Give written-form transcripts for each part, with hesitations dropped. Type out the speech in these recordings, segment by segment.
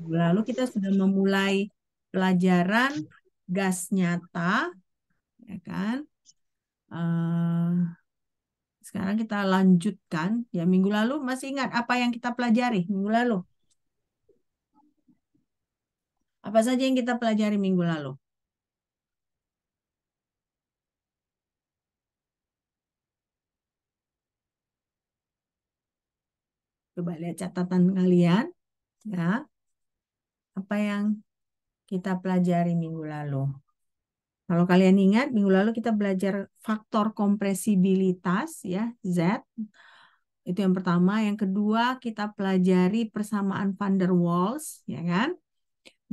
Lalu kita sudah memulai pelajaran gas nyata, ya kan? Eh, Sekarang kita lanjutkan. Ya, minggu lalu masih ingat apa yang kita pelajari minggu lalu? Apa saja yang kita pelajari minggu lalu? Coba lihat catatan kalian, ya. Apa yang kita pelajari minggu lalu? Kalau kalian ingat, minggu lalu kita belajar faktor kompresibilitas, ya, Z. Itu yang pertama. Yang kedua, kita pelajari persamaan van der Waals, ya kan?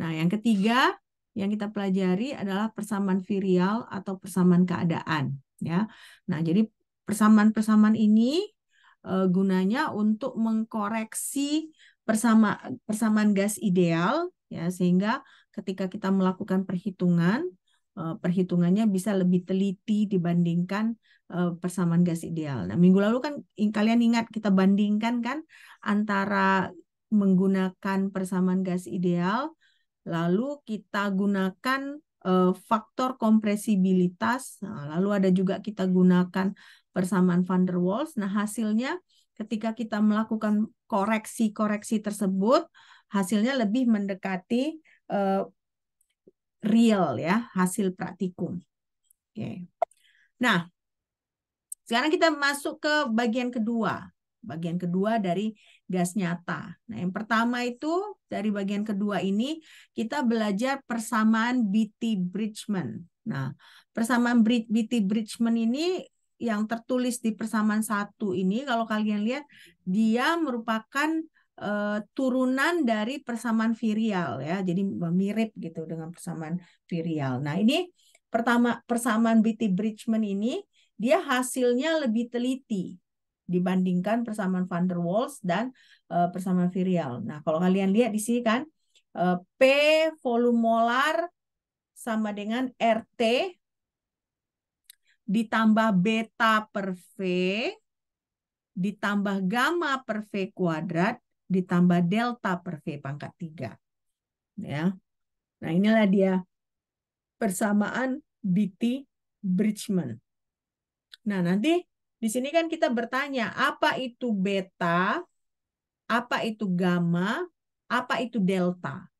Nah, yang ketiga yang kita pelajari adalah persamaan virial atau persamaan keadaan, ya. Nah, jadi persamaan-persamaan ini gunanya untuk mengkoreksi persamaan gas ideal, ya, sehingga ketika kita melakukan perhitungan, perhitungannya bisa lebih teliti dibandingkan persamaan gas ideal. Nah, minggu lalu kan kalian ingat kita bandingkan kan antara menggunakan persamaan gas ideal. Lalu kita gunakan faktor kompresibilitas. Nah, lalu ada juga kita gunakan persamaan van der Waals. Nah, hasilnya ketika kita melakukan koreksi-koreksi tersebut, hasilnya lebih mendekati uh, real, ya, hasil praktikum. Oke. Nah, sekarang kita masuk ke bagian kedua. Bagian kedua dari gas nyata. Nah, yang pertama itu dari bagian kedua ini kita belajar persamaan Beatty-Bridgman. Nah, persamaan Beatty-Bridgman ini yang tertulis di persamaan satu ini, kalau kalian lihat, dia merupakan turunan dari persamaan virial, ya. Jadi mirip gitu dengan persamaan virial. Nah, ini persamaan Beatty-Bridgman ini dia hasilnya lebih teliti dibandingkan persamaan van der Waals dan persamaan virial. Nah, kalau kalian lihat di sini kan P volume molar sama dengan RT ditambah beta per V ditambah gamma per V kuadrat ditambah delta per V pangkat 3. Ya. Nah, inilah dia persamaan Beatty-Bridgman. Nah, nanti di sini kan kita bertanya, apa itu beta, apa itu gamma, apa itu delta.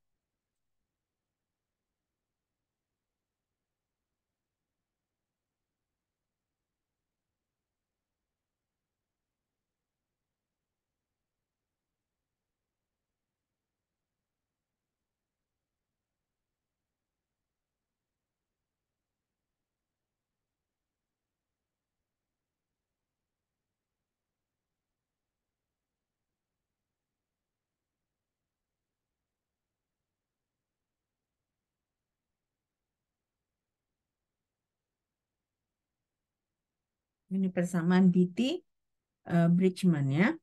Ini persamaan Beatty-Bridgman, ya.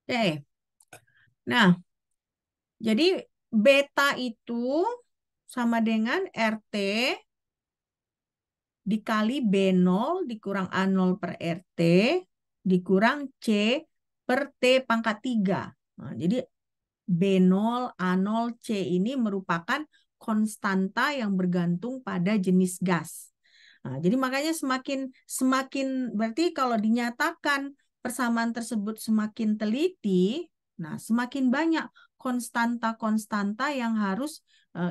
Oke. Nah, jadi beta itu sama dengan RT dikali B0 dikurang A0 per RT dikurang C per T pangkat 3. Nah, jadi B0, A0, C ini merupakan konstanta yang bergantung pada jenis gas. Nah, jadi makanya semakin semakin berarti kalau dinyatakan persamaan tersebut semakin teliti, nah semakin banyak konstanta-konstanta yang harus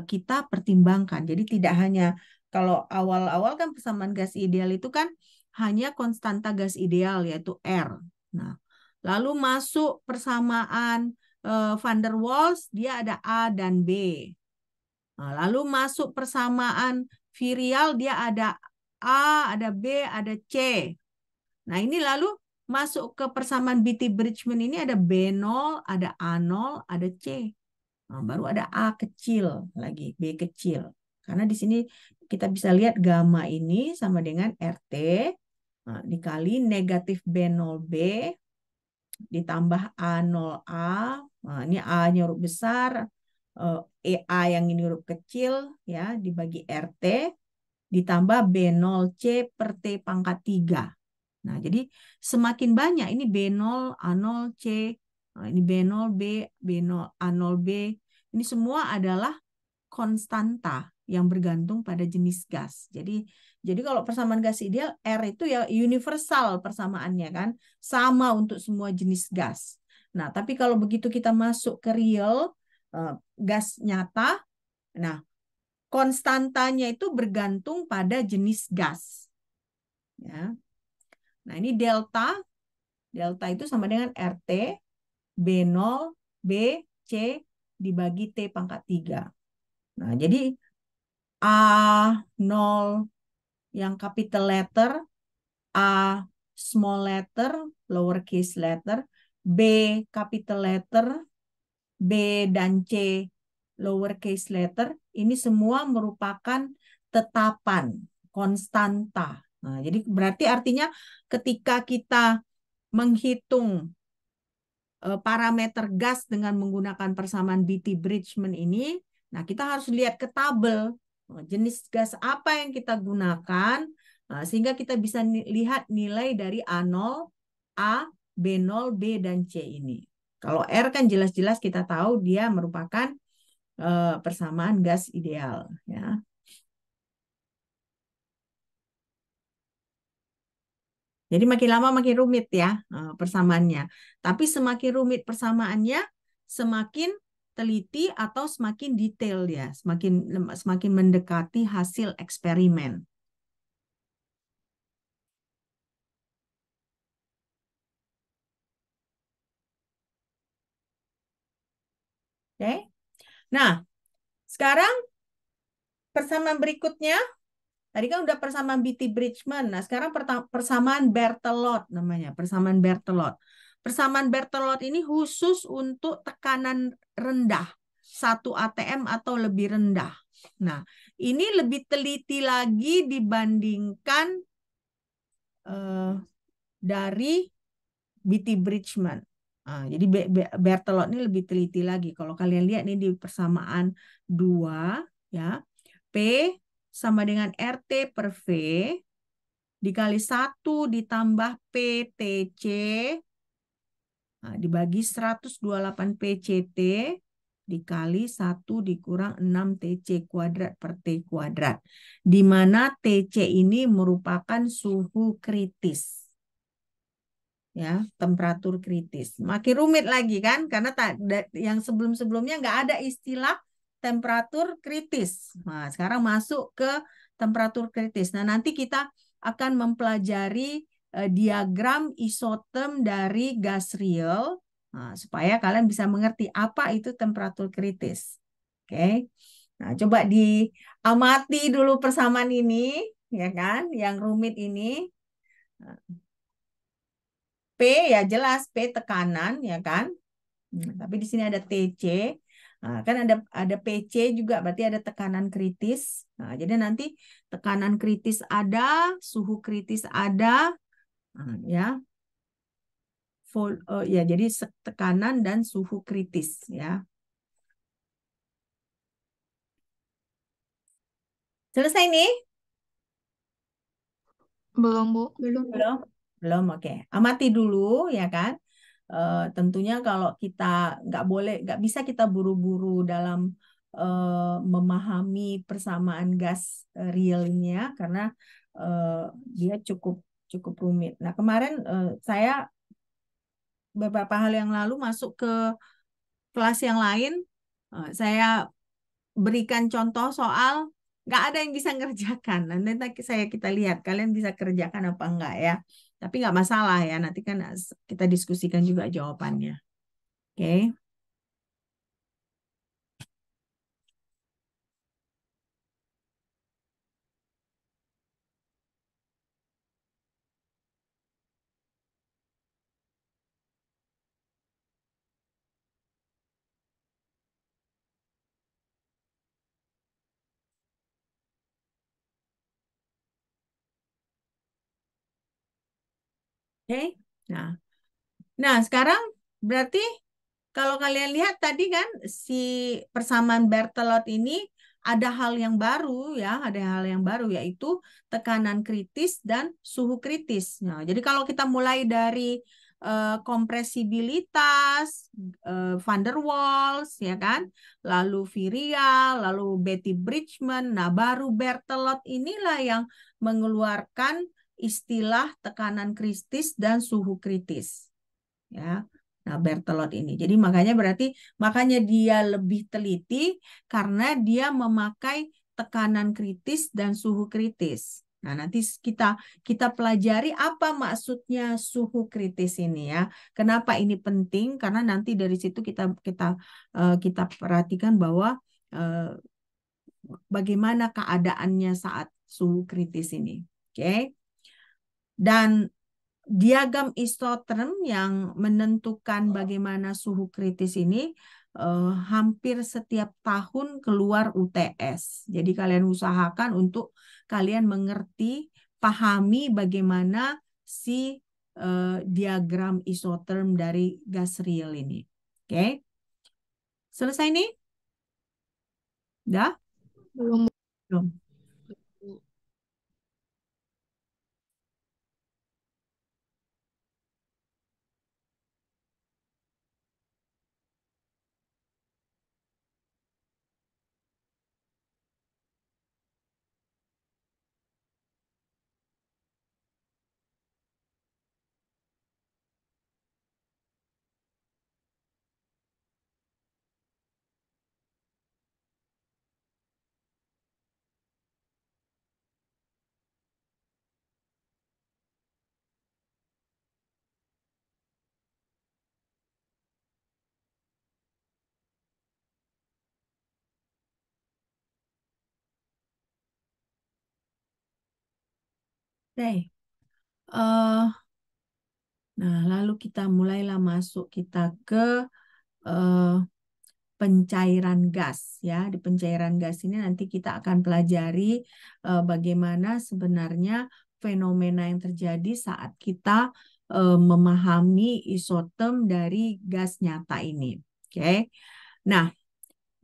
kita pertimbangkan. Jadi tidak hanya kalau awal-awal kan persamaan gas ideal itu kan hanya konstanta gas ideal yaitu R. Nah, lalu masuk persamaan van der Waals dia ada A dan B. Nah, lalu masuk persamaan virial dia ada A, ada B, ada C. Nah, ini lalu masuk ke persamaan Beatty-Bridgman ini ada B0, ada A0, ada C. Nah, baru ada A kecil lagi, B kecil. Karena di sini kita bisa lihat gamma ini sama dengan RT dikali negatif B0B ditambah A0A. Nah, ini A-nya huruf besar, EA yang ini huruf kecil ya dibagi RT ditambah B0C per T pangkat 3. Nah, jadi semakin banyak ini B0, A0C, ini B0, B0, A0B. Ini semua adalah konstanta yang bergantung pada jenis gas. Jadi kalau persamaan gas ideal R itu ya universal persamaannya kan, sama untuk semua jenis gas. Nah, tapi kalau begitu kita masuk ke real gas nyata, nah konstantanya itu bergantung pada jenis gas. Ya. Nah, ini delta. Delta itu sama dengan RT B0 B C dibagi T pangkat 3. Nah, jadi A0 yang capital letter, A small letter, lowercase letter, B capital letter, B dan C lowercase letter, ini semua merupakan tetapan, konstanta. Nah, jadi berarti artinya ketika kita menghitung parameter gas dengan menggunakan persamaan Beatty-Bridgman ini, nah kita harus lihat ke tabel jenis gas apa yang kita gunakan, sehingga kita bisa lihat nilai dari A0, A, B0, B, dan C ini. Kalau R kan jelas-jelas kita tahu dia merupakan persamaan gas ideal. Ya. Jadi makin lama makin rumit ya persamaannya. Tapi semakin rumit persamaannya, semakin teliti atau semakin detail ya, semakin mendekati hasil eksperimen. Oke. Nah, sekarang persamaan berikutnya tadi kan udah persamaan Beatty-Bridgman. Nah, sekarang persamaan Berthelot namanya, persamaan Berthelot. Persamaan Berthelot ini khusus untuk tekanan rendah, 1 atm atau lebih rendah. Nah, ini lebih teliti lagi dibandingkan dari Beatty-Bridgman. Jadi Berthelot ini lebih teliti lagi. Kalau kalian lihat nih di persamaan 2, ya, P sama dengan RT per V dikali 1 ditambah PTC dibagi 128 PCT dikali 1 dikurang 6 TC kuadrat per T kuadrat. Di mana TC ini merupakan suhu kritis. Ya, temperatur kritis. Makin rumit lagi kan, karena yang sebelum-sebelumnya nggak ada istilah temperatur kritis. Nah, sekarang masuk ke temperatur kritis. Nah, nanti kita akan mempelajari diagram isoterm dari gas real, supaya kalian bisa mengerti apa itu temperatur kritis. Oke. Nah, coba diamati dulu persamaan ini, ya kan, yang rumit ini. P ya jelas P tekanan ya kan. Tapi di sini ada TC. Nah, kan ada PC juga berarti ada tekanan kritis. Nah, jadi nanti tekanan kritis ada, suhu kritis ada, ya. Ya jadi tekanan dan suhu kritis ya. Selesai nih? Belum, Bu. Belum. Belum, oke. Amati dulu ya kan. Tentunya kalau kita nggak bisa kita buru-buru dalam memahami persamaan gas realnya karena eh, dia cukup cukup rumit. Nah kemarin saya beberapa hal yang lalu masuk ke kelas yang lain, saya berikan contoh soal nggak ada yang bisa ngerjakan. Nanti kita lihat kalian bisa kerjakan apa enggak ya. Tapi nggak masalah ya. Nanti kan kita diskusikan juga jawabannya. Oke. Oke. Nah, sekarang berarti kalau kalian lihat tadi kan si persamaan Berthelot ini ada hal yang baru ya, ada hal yang baru yaitu tekanan kritis dan suhu kritis. Nah, jadi kalau kita mulai dari kompresibilitas, van der Waals, ya kan, lalu Virial, lalu Betty Bridgman, nah baru Berthelot inilah yang mengeluarkan istilah tekanan kritis dan suhu kritis, ya. Nah, Berthelot ini. Jadi makanya dia lebih teliti karena dia memakai tekanan kritis dan suhu kritis. Nah, nanti kita pelajari apa maksudnya suhu kritis ini ya. Kenapa ini penting? Karena nanti dari situ kita perhatikan bahwa eh, bagaimana keadaannya saat suhu kritis ini. Oke. Dan diagram isotherm yang menentukan bagaimana suhu kritis ini hampir setiap tahun keluar UTS. Jadi kalian usahakan untuk kalian mengerti, pahami bagaimana si diagram isotherm dari gas real ini. Oke. Selesai nih? Udah? Belum. Belum. Oke. Nah, lalu kita mulailah masuk kita ke eh, pencairan gas ya. Di pencairan gas ini nanti kita akan pelajari bagaimana sebenarnya fenomena yang terjadi saat kita memahami isoterm dari gas nyata ini. Oke. Nah,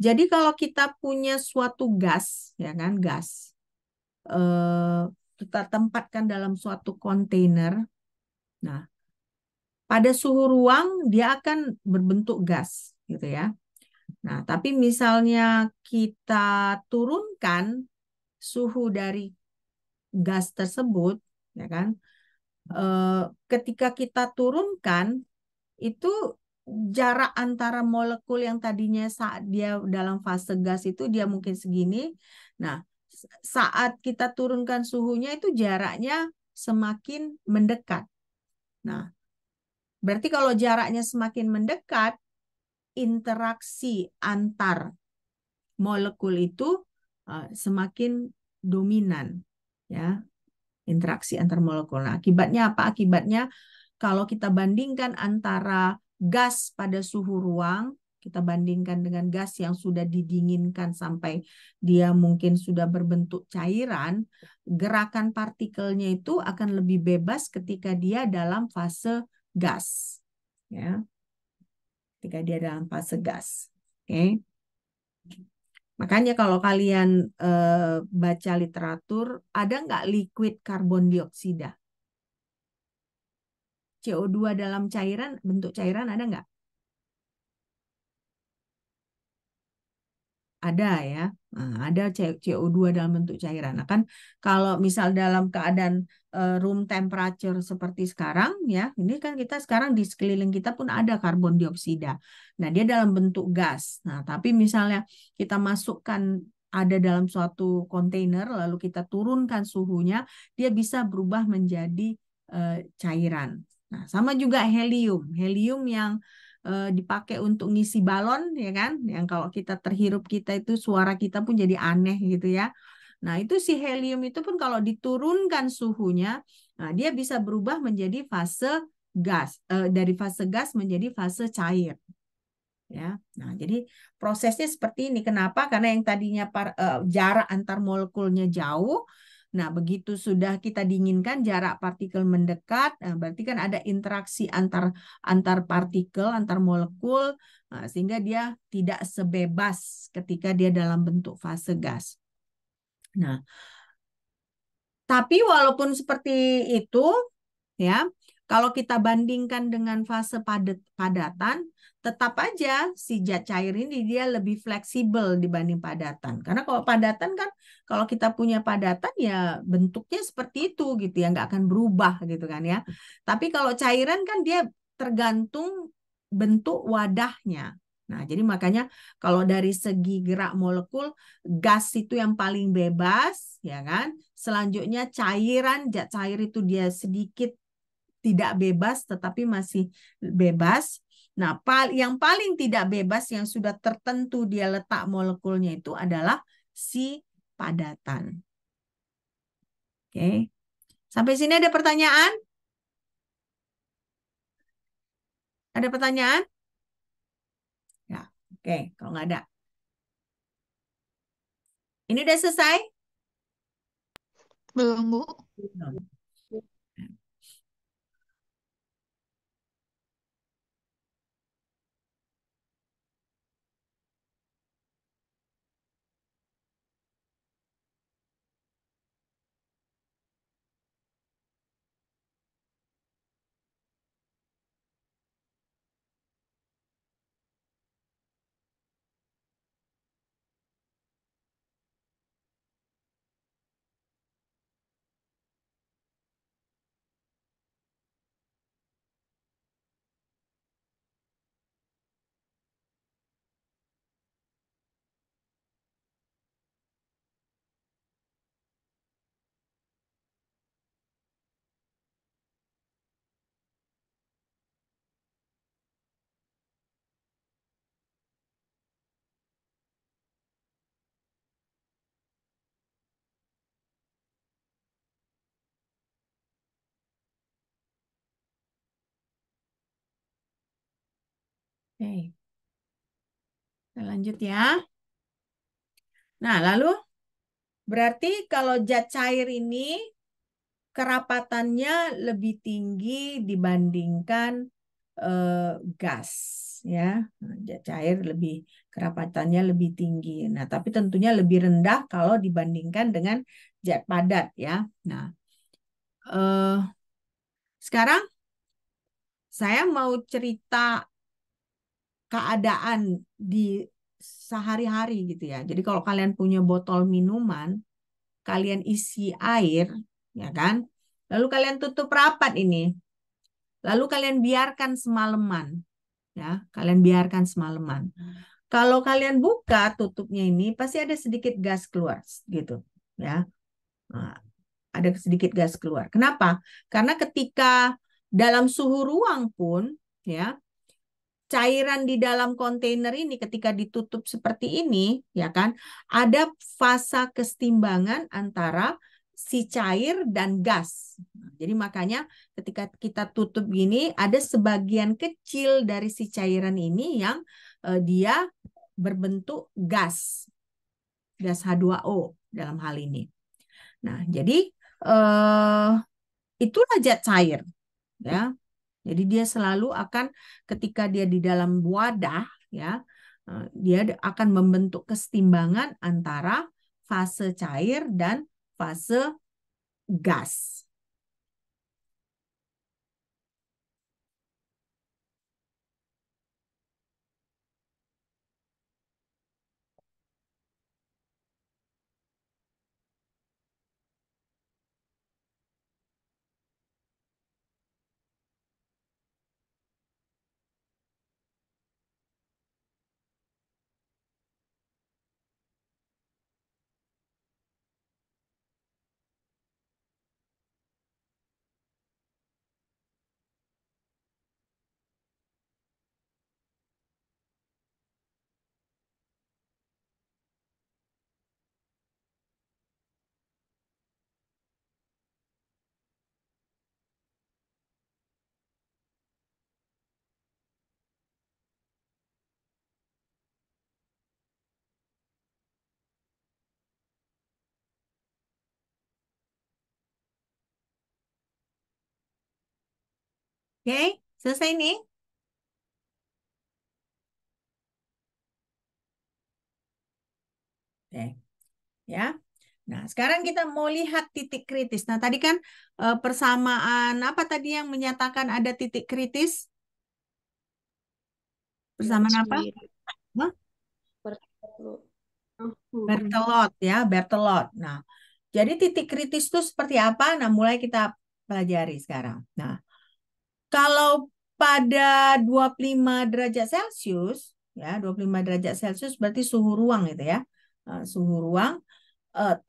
jadi kalau kita punya suatu gas ya kan, gas kita tempatkan dalam suatu kontainer. Nah, pada suhu ruang dia akan berbentuk gas gitu ya. Nah, tapi misalnya kita turunkan suhu dari gas tersebut, ya kan? Ketika kita turunkan itu jarak antara molekul yang tadinya saat dia dalam fase gas itu dia mungkin segini. Nah, saat kita turunkan suhunya itu jaraknya semakin mendekat. Nah, berarti kalau jaraknya semakin mendekat, interaksi antar molekul itu semakin dominan, ya, interaksi antar molekul. Nah, akibatnya apa? Akibatnya kalau kita bandingkan antara gas pada suhu ruang, kita bandingkan dengan gas yang sudah didinginkan sampai dia mungkin sudah berbentuk cairan, gerakan partikelnya itu akan lebih bebas ketika dia dalam fase gas, ya, ketika dia dalam fase gas. Oke. Makanya kalau kalian baca literatur, ada nggak liquid karbon dioksida? CO2 dalam cairan, bentuk cairan ada nggak? Ada ya. Nah, ada CO2 dalam bentuk cairan. Nah, kan kalau misal dalam keadaan room temperature seperti sekarang ya, ini kan kita sekarang di sekeliling kita pun ada karbon dioksida. Nah, dia dalam bentuk gas. Nah, tapi misalnya kita masukkan ada dalam suatu kontainer lalu kita turunkan suhunya, dia bisa berubah menjadi cairan. Nah, sama juga helium. Helium yang dipakai untuk ngisi balon ya kan, yang kalau kita terhirup kita itu suara kita pun jadi aneh gitu ya. Nah, itu si helium itu pun kalau diturunkan suhunya, nah dia bisa berubah menjadi fase gas, dari fase gas menjadi fase cair, ya. Nah, jadi prosesnya seperti ini. Kenapa? Karena yang tadinya jarak antar molekulnya jauh, Nah, begitu sudah kita dinginkan, jarak partikel mendekat, nah berarti kan ada interaksi antar partikel, antar molekul, nah, sehingga dia tidak sebebas ketika dia dalam bentuk fase gas. Nah, tapi walaupun seperti itu, ya, kalau kita bandingkan dengan fase padatan, tetap aja si zat cair ini dia lebih fleksibel dibanding padatan. Karena kalau padatan kan, kalau kita punya padatan ya bentuknya seperti itu gitu ya, nggak akan berubah gitu kan ya. Tapi kalau cairan kan dia tergantung bentuk wadahnya. Nah, jadi makanya kalau dari segi gerak molekul, gas itu yang paling bebas, ya kan? Selanjutnya cairan, zat cair itu dia sedikit tidak bebas, tetapi masih bebas. Nah, yang paling tidak bebas yang sudah tertentu dia letak molekulnya itu adalah si padatan. Oke, sampai sini ada pertanyaan? Ada pertanyaan? Ya, oke. Kalau nggak ada, ini udah selesai? Belum, Bu. Belum. Oke, kita lanjut ya. Nah, lalu berarti kalau zat cair ini kerapatannya lebih tinggi dibandingkan gas, ya. Nah, zat cair lebih kerapatannya lebih tinggi. Nah, tapi tentunya lebih rendah kalau dibandingkan dengan zat padat, ya. Nah, eh, sekarang saya mau cerita keadaan di sehari-hari gitu ya. Jadi kalau kalian punya botol minuman, kalian isi air, ya kan? Lalu kalian tutup rapat ini. Lalu kalian biarkan semalaman, ya. Kalian biarkan semalaman. Kalau kalian buka tutupnya ini, pasti ada sedikit gas keluar, gitu, ya. Nah, ada sedikit gas keluar. Kenapa? Karena ketika dalam suhu ruang pun, ya, cairan di dalam kontainer ini ketika ditutup seperti ini, ya kan, ada fasa kesetimbangan antara si cair dan gas. Jadi makanya ketika kita tutup gini, ada sebagian kecil dari si cairan ini yang dia berbentuk gas, gas H2O dalam hal ini. Nah, jadi eh, itulah zat cair, ya. Jadi dia selalu akan ketika dia di dalam wadah, ya, dia akan membentuk kesetimbangan antara fase cair dan fase gas. Oke, selesai nih. Oke, ya. Nah, sekarang kita mau lihat titik kritis. Nah, tadi kan persamaan apa tadi yang menyatakan ada titik kritis? Persamaan Garis apa? mirip Hah? bertelur. Bertelot ya, bertelot. Nah, jadi titik kritis itu seperti apa? Nah, mulai kita pelajari sekarang. Nah, kalau pada 25 derajat Celcius, ya 25 derajat Celcius berarti suhu ruang itu ya. Suhu ruang,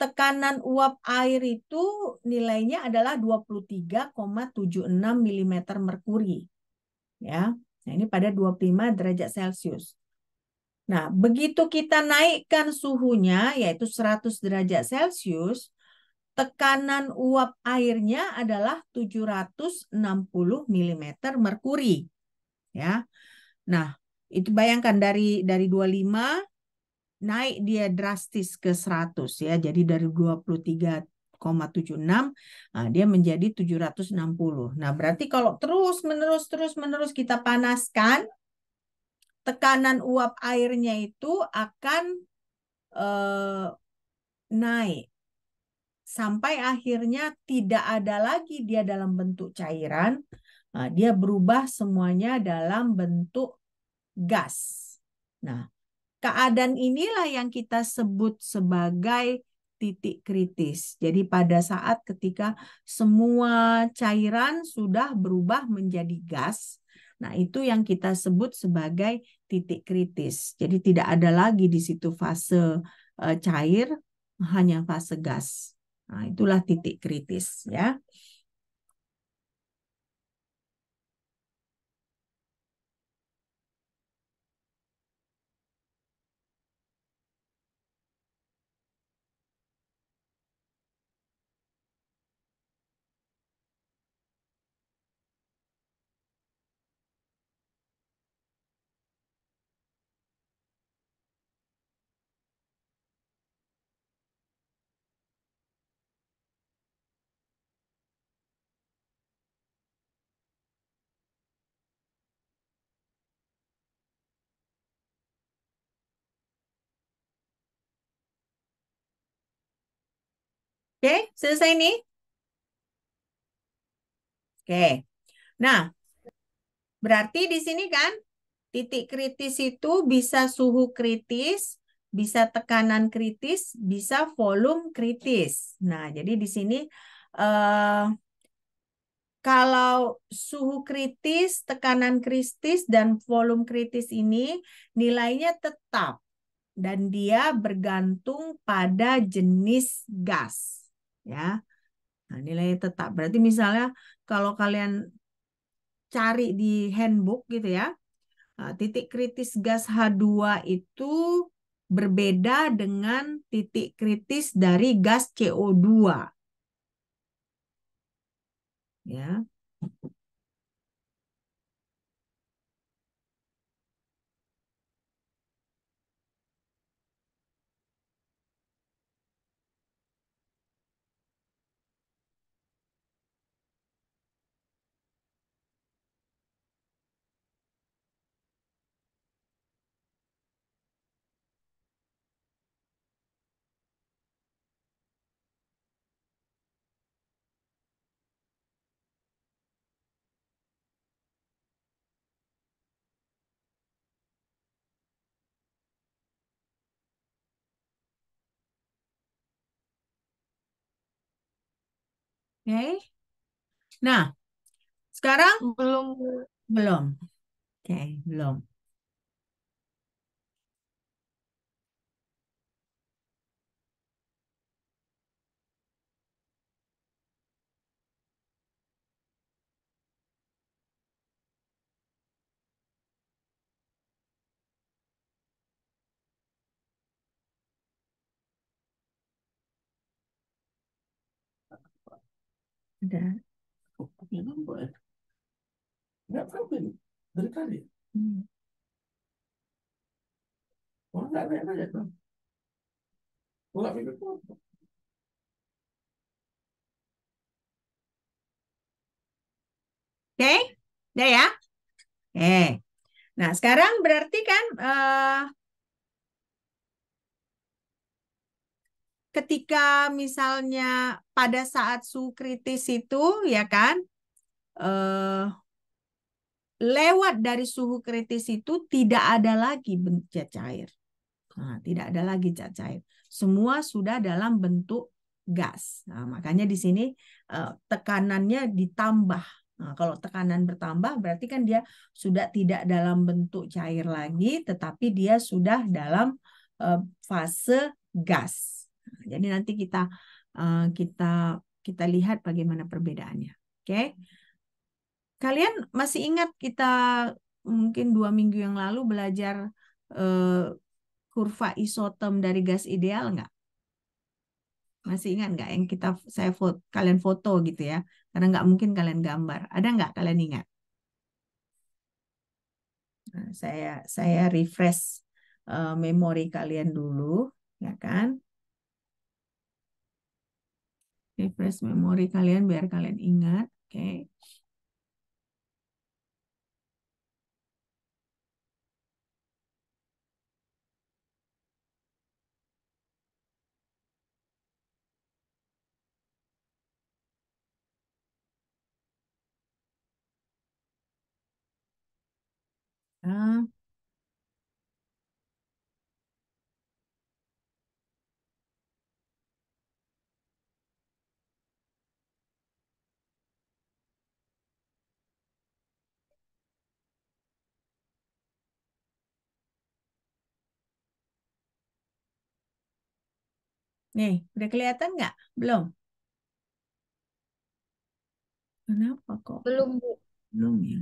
tekanan uap air itu nilainya adalah 23,76 milimeter merkuri. Ya, nah ini pada 25 derajat Celcius. Nah, begitu kita naikkan suhunya, yaitu 100 derajat Celcius, tekanan uap airnya adalah 760 milimeter merkuri. Ya, nah itu bayangkan dari 25 naik dia drastis ke 100 ya. Jadi dari 23,76 dia menjadi 760. Nah, berarti kalau terus menerus kita panaskan, tekanan uap airnya itu akan eh, naik sampai akhirnya tidak ada lagi dia dalam bentuk cairan. Dia berubah semuanya dalam bentuk gas. Nah, keadaan inilah yang kita sebut sebagai titik kritis. Jadi pada saat ketika semua cairan sudah berubah menjadi gas, nah itu yang kita sebut sebagai titik kritis. Jadi tidak ada lagi di situ fase cair, hanya fase gas. Nah, itulah titik kritis ya. Oke, selesai nih. Oke. Nah, berarti di sini kan titik kritis itu bisa suhu kritis, bisa tekanan kritis, bisa volume kritis. Nah, jadi di sini eh, kalau suhu kritis, tekanan kritis, dan volume kritis ini nilainya tetap dan dia bergantung pada jenis gas. Ya, nah, nilainya tetap. Berarti misalnya kalau kalian cari di handbook gitu ya, titik kritis gas H2 itu berbeda dengan titik kritis dari gas CO2. Ya, oke. Nah, sekarang Belum. belum. Oke, belum. Ada. Nggak tahu ini dari tadi. Orang nggak nanya kan? Nggak mikir apa. Oke, Udah ya? Nah, sekarang berarti kan ketika misalnya pada saat suhu kritis itu ya kan eh, lewat dari suhu kritis itu tidak ada lagi zat cair. Nah, tidak ada lagi zat cair. Semua sudah dalam bentuk gas. Nah, makanya di sini tekanannya ditambah. Nah, kalau tekanan bertambah berarti kan dia sudah tidak dalam bentuk cair lagi, tetapi dia sudah dalam fase gas. Nah, jadi nanti kita kita kita lihat bagaimana perbedaannya. Oke, kalian masih ingat kita mungkin 2 minggu yang lalu belajar eh, kurva isotom dari gas ideal nggak? Masih ingat nggak yang saya foto, kalian foto gitu ya? Karena nggak mungkin kalian gambar. Ada nggak kalian ingat? Nah, saya refresh memori kalian dulu, ya kan? Refresh memori kalian biar kalian ingat. Oke. Nah, nih, udah kelihatan nggak? Belum? Kenapa kok? Belum, Bu. Belum ya?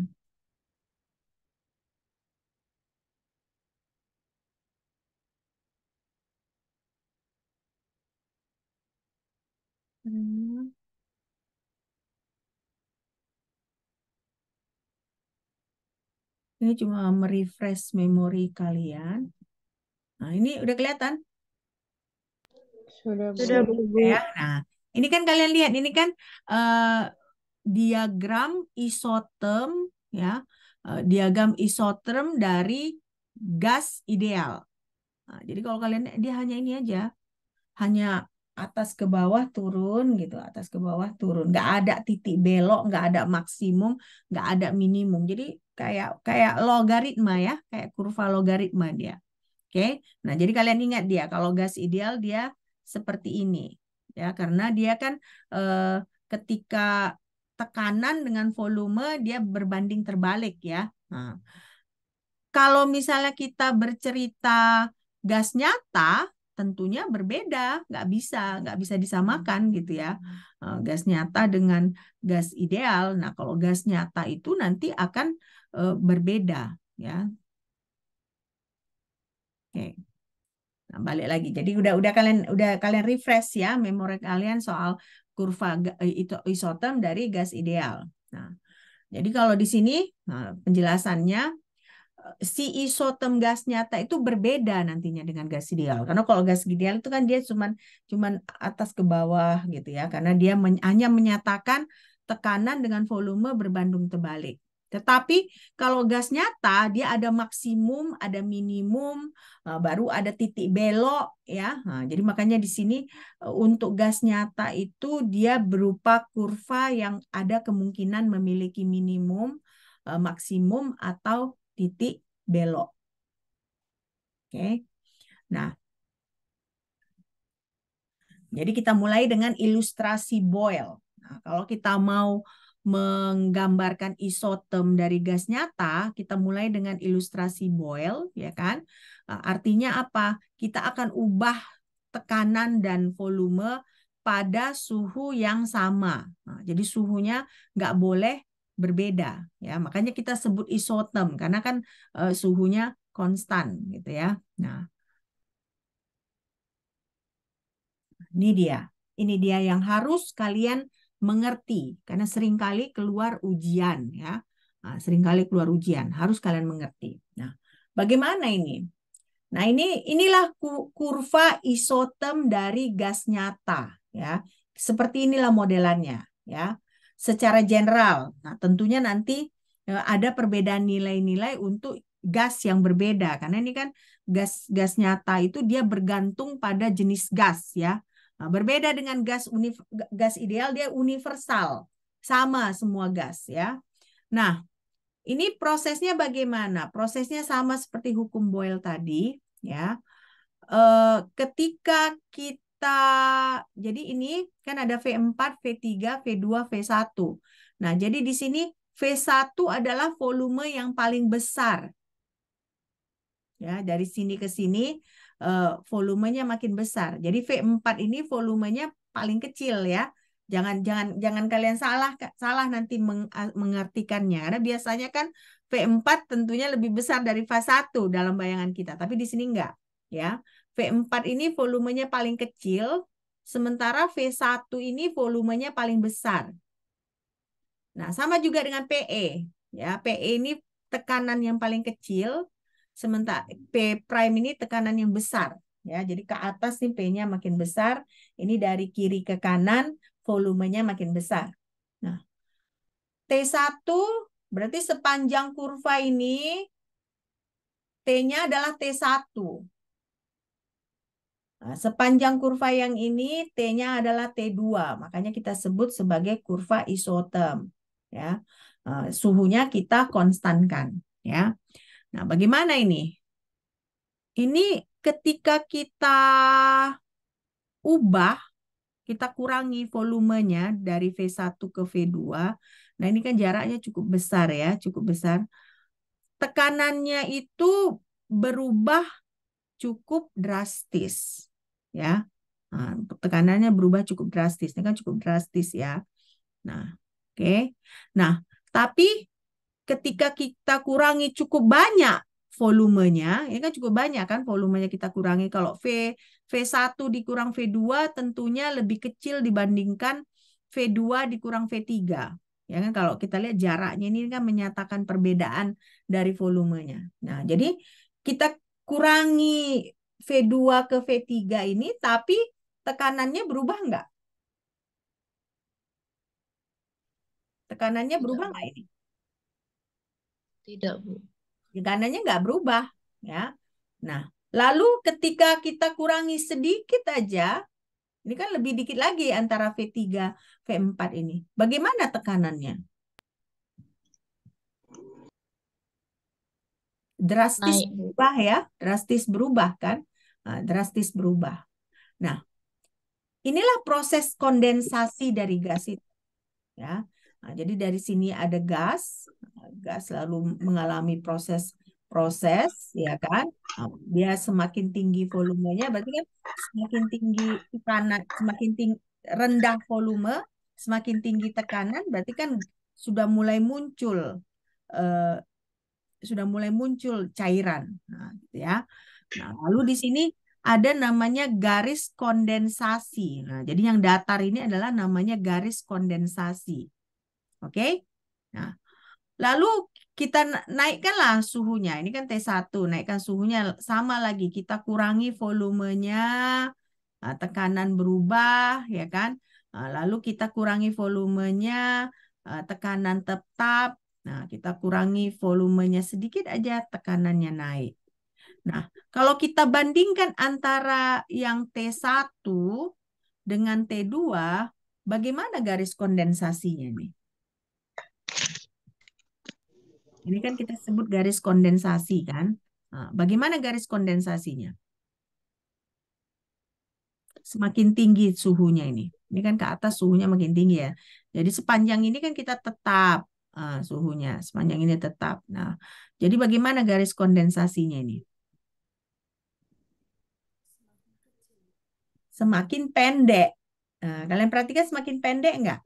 Hmm. Ini cuma merefresh memori kalian. Nah, ini udah kelihatan? Sudah, Bu. Sudah, Bu. Ya. Nah, ini kan kalian lihat, ini kan diagram isoterm ya, diagram isoterm dari gas ideal. Nah, jadi kalau kalian dia hanya ini aja, hanya atas ke bawah turun gitu, atas ke bawah turun, nggak ada titik belok, nggak ada maksimum, nggak ada minimum. Jadi kayak kayak logaritma ya, kayak kurva logaritma dia. Oke, nah jadi kalian ingat dia kalau gas ideal dia seperti ini ya, karena dia kan eh, ketika tekanan dengan volume dia berbanding terbalik ya. Nah, kalau misalnya kita bercerita gas nyata, tentunya berbeda, nggak bisa disamakan gitu ya. Gas nyata dengan gas ideal. Nah, kalau gas nyata itu nanti akan berbeda ya. Oke. Nah, balik lagi. Jadi udah kalian refresh ya memori kalian soal kurva itu isoterm dari gas ideal. Nah, jadi kalau di sini penjelasannya si isoterm gas nyata itu berbeda nantinya dengan gas ideal. Karena kalau gas ideal itu kan dia cuman atas ke bawah gitu ya. Karena dia hanya menyatakan tekanan dengan volume berbanding terbalik. Tetapi kalau gas nyata dia ada maksimum, ada minimum, baru ada titik belok ya. Nah, jadi makanya di sini untuk gas nyata itu dia berupa kurva yang ada kemungkinan memiliki minimum, maksimum atau titik belok. Oke. Nah, jadi kita mulai dengan ilustrasi Boyle. Nah, kalau kita mau menggambarkan isoterm dari gas nyata, kita mulai dengan ilustrasi Boyle, ya kan? Artinya apa? Kita akan ubah tekanan dan volume pada suhu yang sama. Nah, jadi suhunya nggak boleh berbeda, ya. Makanya kita sebut isoterm karena kan suhunya konstan, gitu ya. Nah, ini dia. Ini dia yang harus kalian mengerti karena seringkali keluar ujian ya. Nah, seringkali keluar ujian, harus kalian mengerti. Nah, bagaimana ini? Nah, inilah kurva isoterm dari gas nyata ya. Seperti inilah modelannya ya. Secara general. Nah, tentunya nanti ada perbedaan nilai-nilai untuk gas yang berbeda. Karena ini kan gas nyata itu dia bergantung pada jenis gas ya. Nah, berbeda dengan gas ideal, dia universal, sama semua gas ya. Nah, ini prosesnya bagaimana? Prosesnya sama seperti hukum Boyle tadi ya. Ketika kita, jadi ini kan ada V4, V3, V2, V1. Nah, jadi di sini V1 adalah volume yang paling besar. Ya, dari sini ke sini volumenya makin besar. Jadi V4 ini volumenya paling kecil ya. Jangan kalian salah nanti mengartikannya. Karena biasanya kan V4 tentunya lebih besar dari V1 dalam bayangan kita, tapi di sini enggak ya. V4 ini volumenya paling kecil, sementara V1 ini volumenya paling besar. Nah, sama juga dengan PE ya. PE ini tekanan yang paling kecil, sementara P prime ini tekanan yang besar ya. Jadi ke atas nih P-nya makin besar, ini dari kiri ke kanan volumenya makin besar. Nah, T1 berarti sepanjang kurva ini T-nya adalah T1. Nah, sepanjang kurva yang ini T-nya adalah T2. Makanya kita sebut sebagai kurva isoterm ya. Suhunya kita konstankan ya. Nah, bagaimana ini? Ini ketika kita ubah, kita kurangi volumenya dari V1 ke V2. Nah, ini kan jaraknya cukup besar ya, cukup besar. Tekanannya itu berubah cukup drastis ya. Nah, tekanannya berubah cukup drastis. Ini kan cukup drastis ya. Nah, oke. Nah, tapi ketika kita kurangi cukup banyak volumenya, ini kan cukup banyak kan volumenya kita kurangi. Kalau V1 dikurang V2 tentunya lebih kecil dibandingkan V2 dikurang V3. Ya kan kalau kita lihat jaraknya ini kan menyatakan perbedaan dari volumenya. Nah, jadi kita kurangi V2 ke V3 ini, tapi tekanannya berubah enggak? Tekanannya berubah enggak ini? Tidak, Bu. Tekanannya nggak berubah ya. Nah, lalu ketika kita kurangi sedikit aja, ini kan lebih dikit lagi antara V3 V4 ini. Bagaimana tekanannya? Drastis Naik, Bu. berubah ya, drastis berubah kan? Nah, drastis berubah. Nah, inilah proses kondensasi dari gas itu ya. Nah, jadi dari sini ada gas, gas lalu mengalami proses ya kan. Nah, dia semakin tinggi volumenya, berarti kan semakin tinggi tekanan, semakin tinggi, rendah volume, semakin tinggi tekanan, berarti kan sudah mulai muncul eh, cairan. Nah, gitu ya. Nah, lalu di sini ada namanya garis kondensasi. Nah, jadi yang datar ini adalah namanya garis kondensasi. Oke? Nah, lalu kita naikkanlah suhunya. Ini kan T1, naikkan suhunya sama lagi. Kita kurangi volumenya, tekanan berubah, ya kan? Nah, lalu kita kurangi volumenya, tekanan tetap. Nah, kita kurangi volumenya sedikit aja, tekanannya naik. Nah, kalau kita bandingkan antara yang T1 dengan T2, bagaimana garis kondensasinya nih? Ini kan kita sebut garis kondensasi kan. Nah, bagaimana garis kondensasinya? Semakin tinggi suhunya ini. Ini kan ke atas suhunya makin tinggi ya. Jadi sepanjang ini kan kita tetap suhunya. Sepanjang ini tetap. Nah, jadi bagaimana garis kondensasinya ini? Semakin pendek. Nah, kalian perhatikan semakin pendek enggak?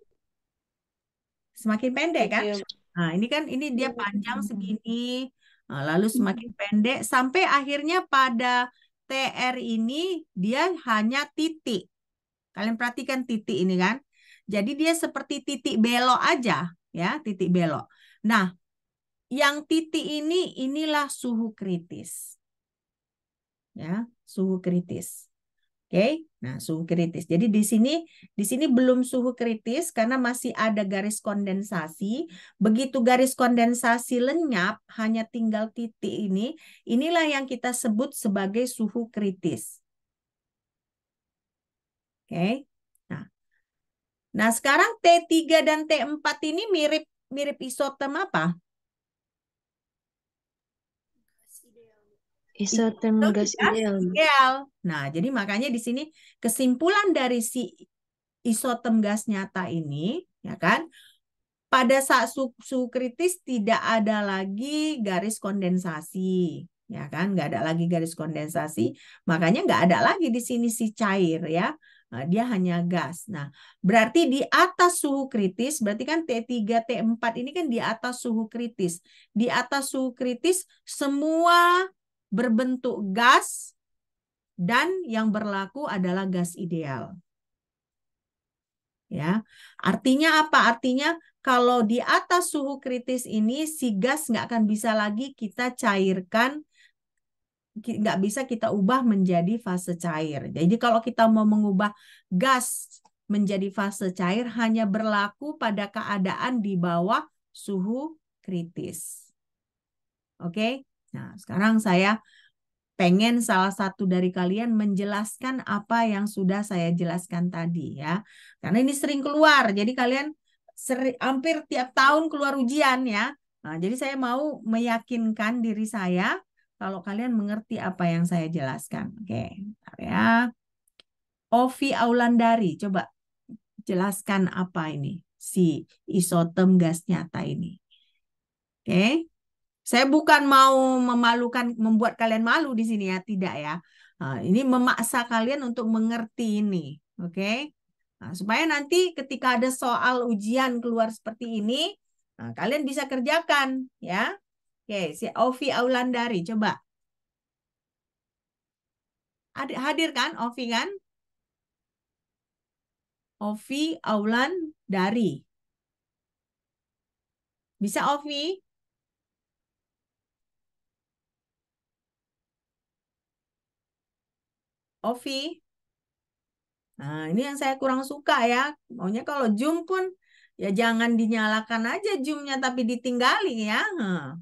Semakin pendek kan? Iya, Nah, ini kan ini dia panjang segini, lalu semakin pendek sampai akhirnya pada TR ini dia hanya titik. Kalian perhatikan titik ini kan? Jadi dia seperti titik belok aja, ya, titik belok. Nah, yang titik ini inilah suhu kritis. Ya, suhu kritis. Oke, nah suhu kritis. Jadi di sini belum suhu kritis karena masih ada garis kondensasi. Begitu garis kondensasi lenyap, hanya tinggal titik ini. Inilah yang kita sebut sebagai suhu kritis. Oke. Nah, sekarang T3 dan T4 ini mirip mirip isotem apa? Isotem gas ideal. Ideal. Nah, jadi makanya di sini kesimpulan dari si isotem gas nyata ini, ya kan? Pada saat suhu kritis tidak ada lagi garis kondensasi, ya kan? Nggak ada lagi garis kondensasi, makanya nggak ada lagi di sini si cair, ya. Nah, dia hanya gas. Nah, berarti di atas suhu kritis, berarti kan T3, T4 ini kan di atas suhu kritis. Di atas suhu kritis semua berbentuk gas dan yang berlaku adalah gas ideal. Ya, artinya apa? Artinya kalau di atas suhu kritis ini si gas nggak akan bisa lagi kita cairkan, nggak bisa kita ubah menjadi fase cair. Jadi kalau kita mau mengubah gas menjadi fase cair hanya berlaku pada keadaan di bawah suhu kritis. Oke? Nah, sekarang saya pengen salah satu dari kalian menjelaskan apa yang sudah saya jelaskan tadi ya. Karena ini sering keluar, jadi kalian hampir tiap tahun keluar ujian ya. Nah, jadi saya mau meyakinkan diri saya kalau kalian mengerti apa yang saya jelaskan. Oke, bentar ya. Ovi Aulandari, coba jelaskan apa ini si isotem gas nyata ini. Oke. Saya bukan mau memalukan, membuat kalian malu di sini ya, tidak ya. Nah, ini memaksa kalian untuk mengerti ini, oke? Nah, supaya nanti ketika ada soal ujian keluar seperti ini, nah, kalian bisa kerjakan, ya. Oke, si Ovi Aulandari, coba. Hadir kan, Ovi kan? Ovi Aulandari. Bisa Ovi? Ovi? Nah, ini yang saya kurang suka ya. Maunya kalau Zoom pun ya jangan dinyalakan aja Zoom-nya tapi ditinggali ya. Nah.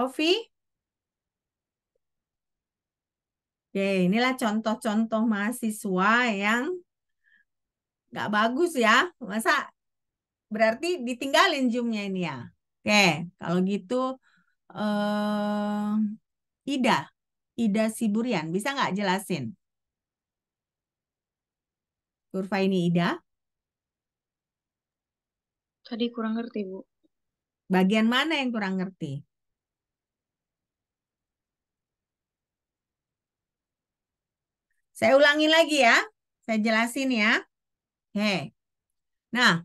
Ovi? Oke, inilah contoh-contoh mahasiswa yang nggak bagus ya. Masa berarti ditinggalin Zoom-nya ini ya. Oke, kalau gitu Ida, Ida Siburian, bisa nggak jelasin kurva ini Ida? Tadi kurang ngerti, Bu. Bagian mana yang kurang ngerti? Saya ulangi lagi ya. Saya jelasin ya. Oke. Nah,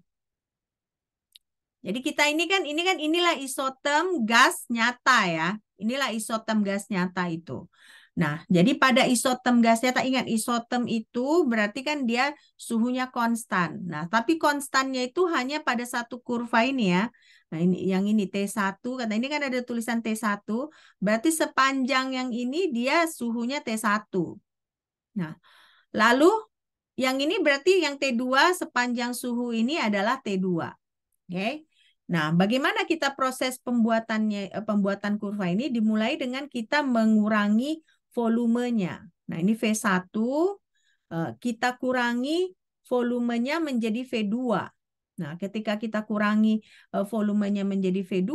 jadi kita inilah isotem gas nyata ya. Inilah isotem gas nyata itu. Nah, jadi pada isotem gas nyata ingat isotem itu berarti kan dia suhunya konstan. Nah, tapi konstannya itu hanya pada satu kurva ini ya. Nah, ini yang ini T1 kata ini kan ada tulisan T1, berarti sepanjang yang ini dia suhunya T1. Nah, lalu yang ini berarti yang T2 sepanjang suhu ini adalah T2. Oke. Nah, bagaimana kita proses pembuatan kurva ini dimulai dengan kita mengurangi volumenya. Nah, ini V1 kita kurangi volumenya menjadi V2. Nah, ketika kita kurangi volumenya menjadi V2,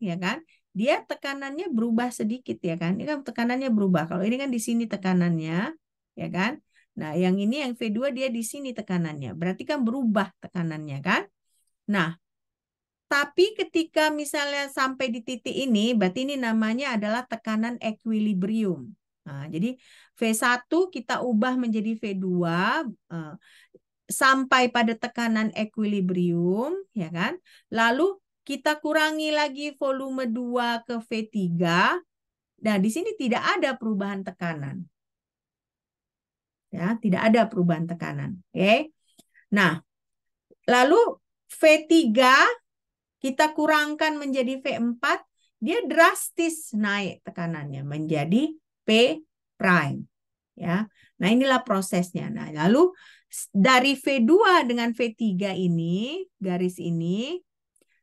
ya kan? Dia tekanannya berubah sedikit ya kan? Ini kan tekanannya berubah. Kalau ini kan di sini tekanannya, ya kan? Nah, yang ini yang V2 dia di sini tekanannya. Berarti kan berubah tekanannya kan? Nah, tapi ketika misalnya sampai di titik ini, berarti ini namanya adalah tekanan equilibrium. Nah, jadi V1 kita ubah menjadi V2 sampai pada tekanan equilibrium, ya kan? Lalu kita kurangi lagi volume 2 ke V3. Nah, di sini tidak ada perubahan tekanan. Ya, tidak ada perubahan tekanan. Oke. Nah, lalu V3 kita kurangkan menjadi V4, dia drastis naik tekanannya menjadi P prime. Ya. Nah, inilah prosesnya. Nah, lalu dari V2 dengan V3 ini, garis ini,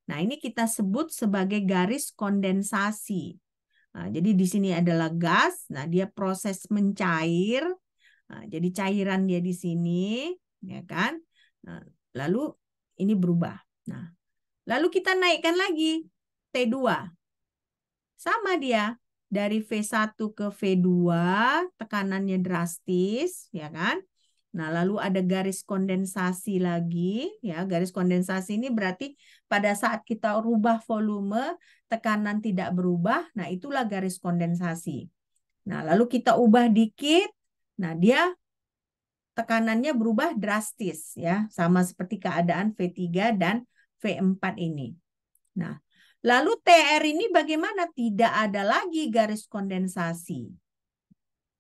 nah ini kita sebut sebagai garis kondensasi. Nah, jadi di sini adalah gas, nah dia proses mencair. Nah, jadi cairan dia di sini, ya kan? Nah, lalu ini berubah. Nah, lalu kita naikkan lagi T2. Sama dia. Dari V1 ke V2, tekanannya drastis, ya kan? Nah, lalu ada garis kondensasi lagi, ya. Garis kondensasi ini berarti pada saat kita rubah volume, tekanan tidak berubah. Nah, itulah garis kondensasi. Nah, lalu kita ubah dikit. Nah, dia tekanannya berubah drastis, ya. Sama seperti keadaan V3 dan V4 ini. Nah, lalu TR ini bagaimana? Tidak ada lagi garis kondensasi.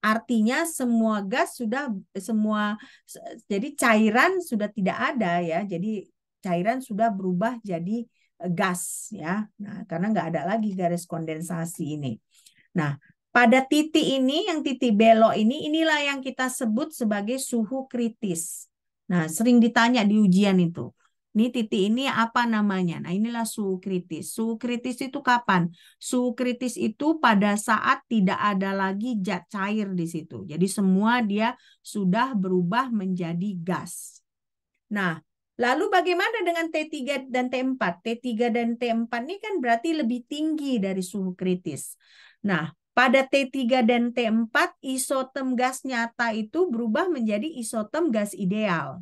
Artinya semua gas sudah jadi cairan sudah tidak ada ya. Jadi cairan sudah berubah jadi gas ya. Nah, karena nggak ada lagi garis kondensasi ini. Nah, pada titik ini yang titik belok ini inilah yang kita sebut sebagai suhu kritis. Nah, sering ditanya di ujian itu. Ini titik ini apa namanya? Nah, inilah suhu kritis. Suhu kritis itu kapan? Suhu kritis itu pada saat tidak ada lagi zat cair di situ. Jadi semua dia sudah berubah menjadi gas. Nah, lalu bagaimana dengan T3 dan T4? T3 dan T4 ini kan berarti lebih tinggi dari suhu kritis. Nah, pada T3 dan T4 isotem gas nyata itu berubah menjadi isotem gas ideal.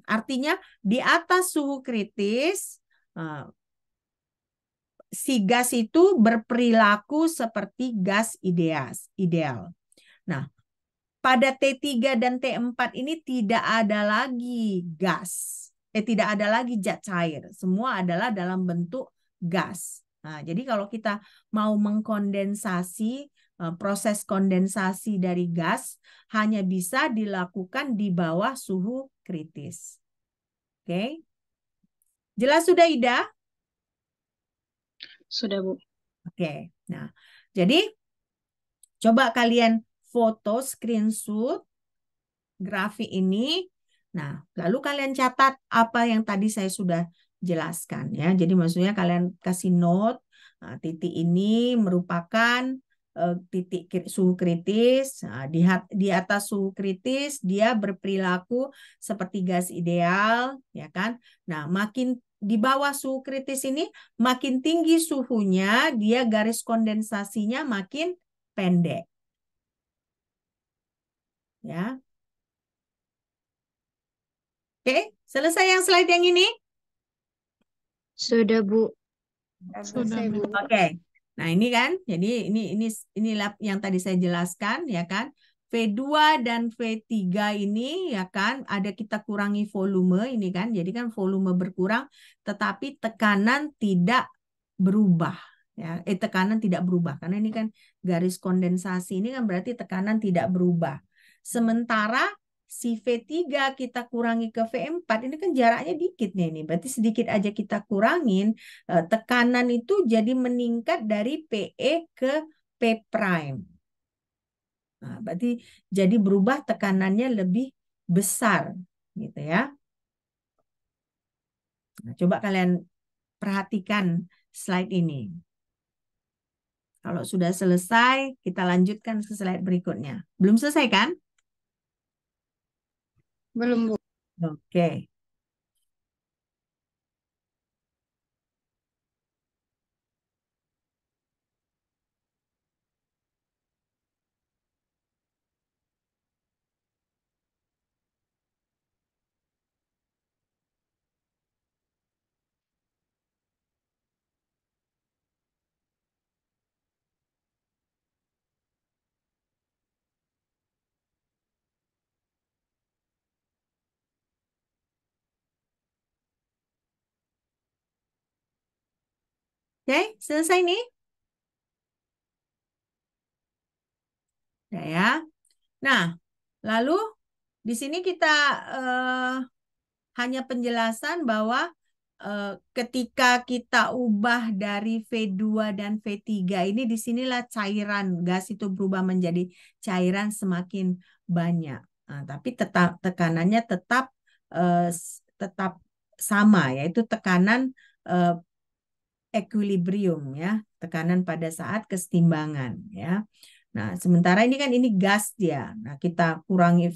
Artinya di atas suhu kritis, si gas itu berperilaku seperti gas ideal. Nah, pada T3 dan T4 ini tidak ada lagi gas. Tidak ada lagi zat cair. Semua adalah dalam bentuk gas. Nah, jadi kalau kita mau mengkondensasi, proses kondensasi dari gas hanya bisa dilakukan di bawah suhu kritis. Oke. Jelas sudah, Ida? Sudah, Bu. Oke. Nah, jadi coba kalian foto screenshot grafik ini. Nah, lalu kalian catat apa yang tadi saya sudah jelaskan ya. Jadi maksudnya kalian kasih note, nah, titik ini merupakan titik suhu kritis. Nah, di atas suhu kritis dia berperilaku seperti gas ideal, ya kan? Nah, makin di bawah suhu kritis ini makin tinggi suhunya, dia garis kondensasinya makin pendek. Ya. Oke, selesai yang slide yang ini? Sudah, Bu. Sudah, Selesai, Bu. Oke. Nah, ini kan. Jadi inilah yang tadi saya jelaskan ya kan. V2 dan V3 ini ya kan ada kita kurangi volume ini kan. Jadi kan volume berkurang tetapi tekanan tidak berubah ya. Tekanan tidak berubah karena ini kan garis kondensasi ini kan berarti tekanan tidak berubah. Sementara si V3 kita kurangi ke V4 ini kan jaraknya dikit nih ini. Berarti sedikit aja kita kurangin tekanan itu jadi meningkat dari PE ke P prime. Nah, berarti jadi berubah tekanannya lebih besar gitu ya. Nah, coba kalian perhatikan slide ini. Kalau sudah selesai, kita lanjutkan ke slide berikutnya. Belum selesai kan? Belum, Bu. Oke. Oke, selesai nih. Udah ya. Nah, lalu di sini kita hanya penjelasan bahwa ketika kita ubah dari V2 dan V3 ini disinilah cairan gas itu berubah menjadi cairan semakin banyak. Nah, tapi tetap tekanannya tetap sama, yaitu tekanan eh, equilibrium ya, tekanan pada saat kesetimbangan ya. Nah, sementara ini kan ini gas dia. Nah, kita kurangi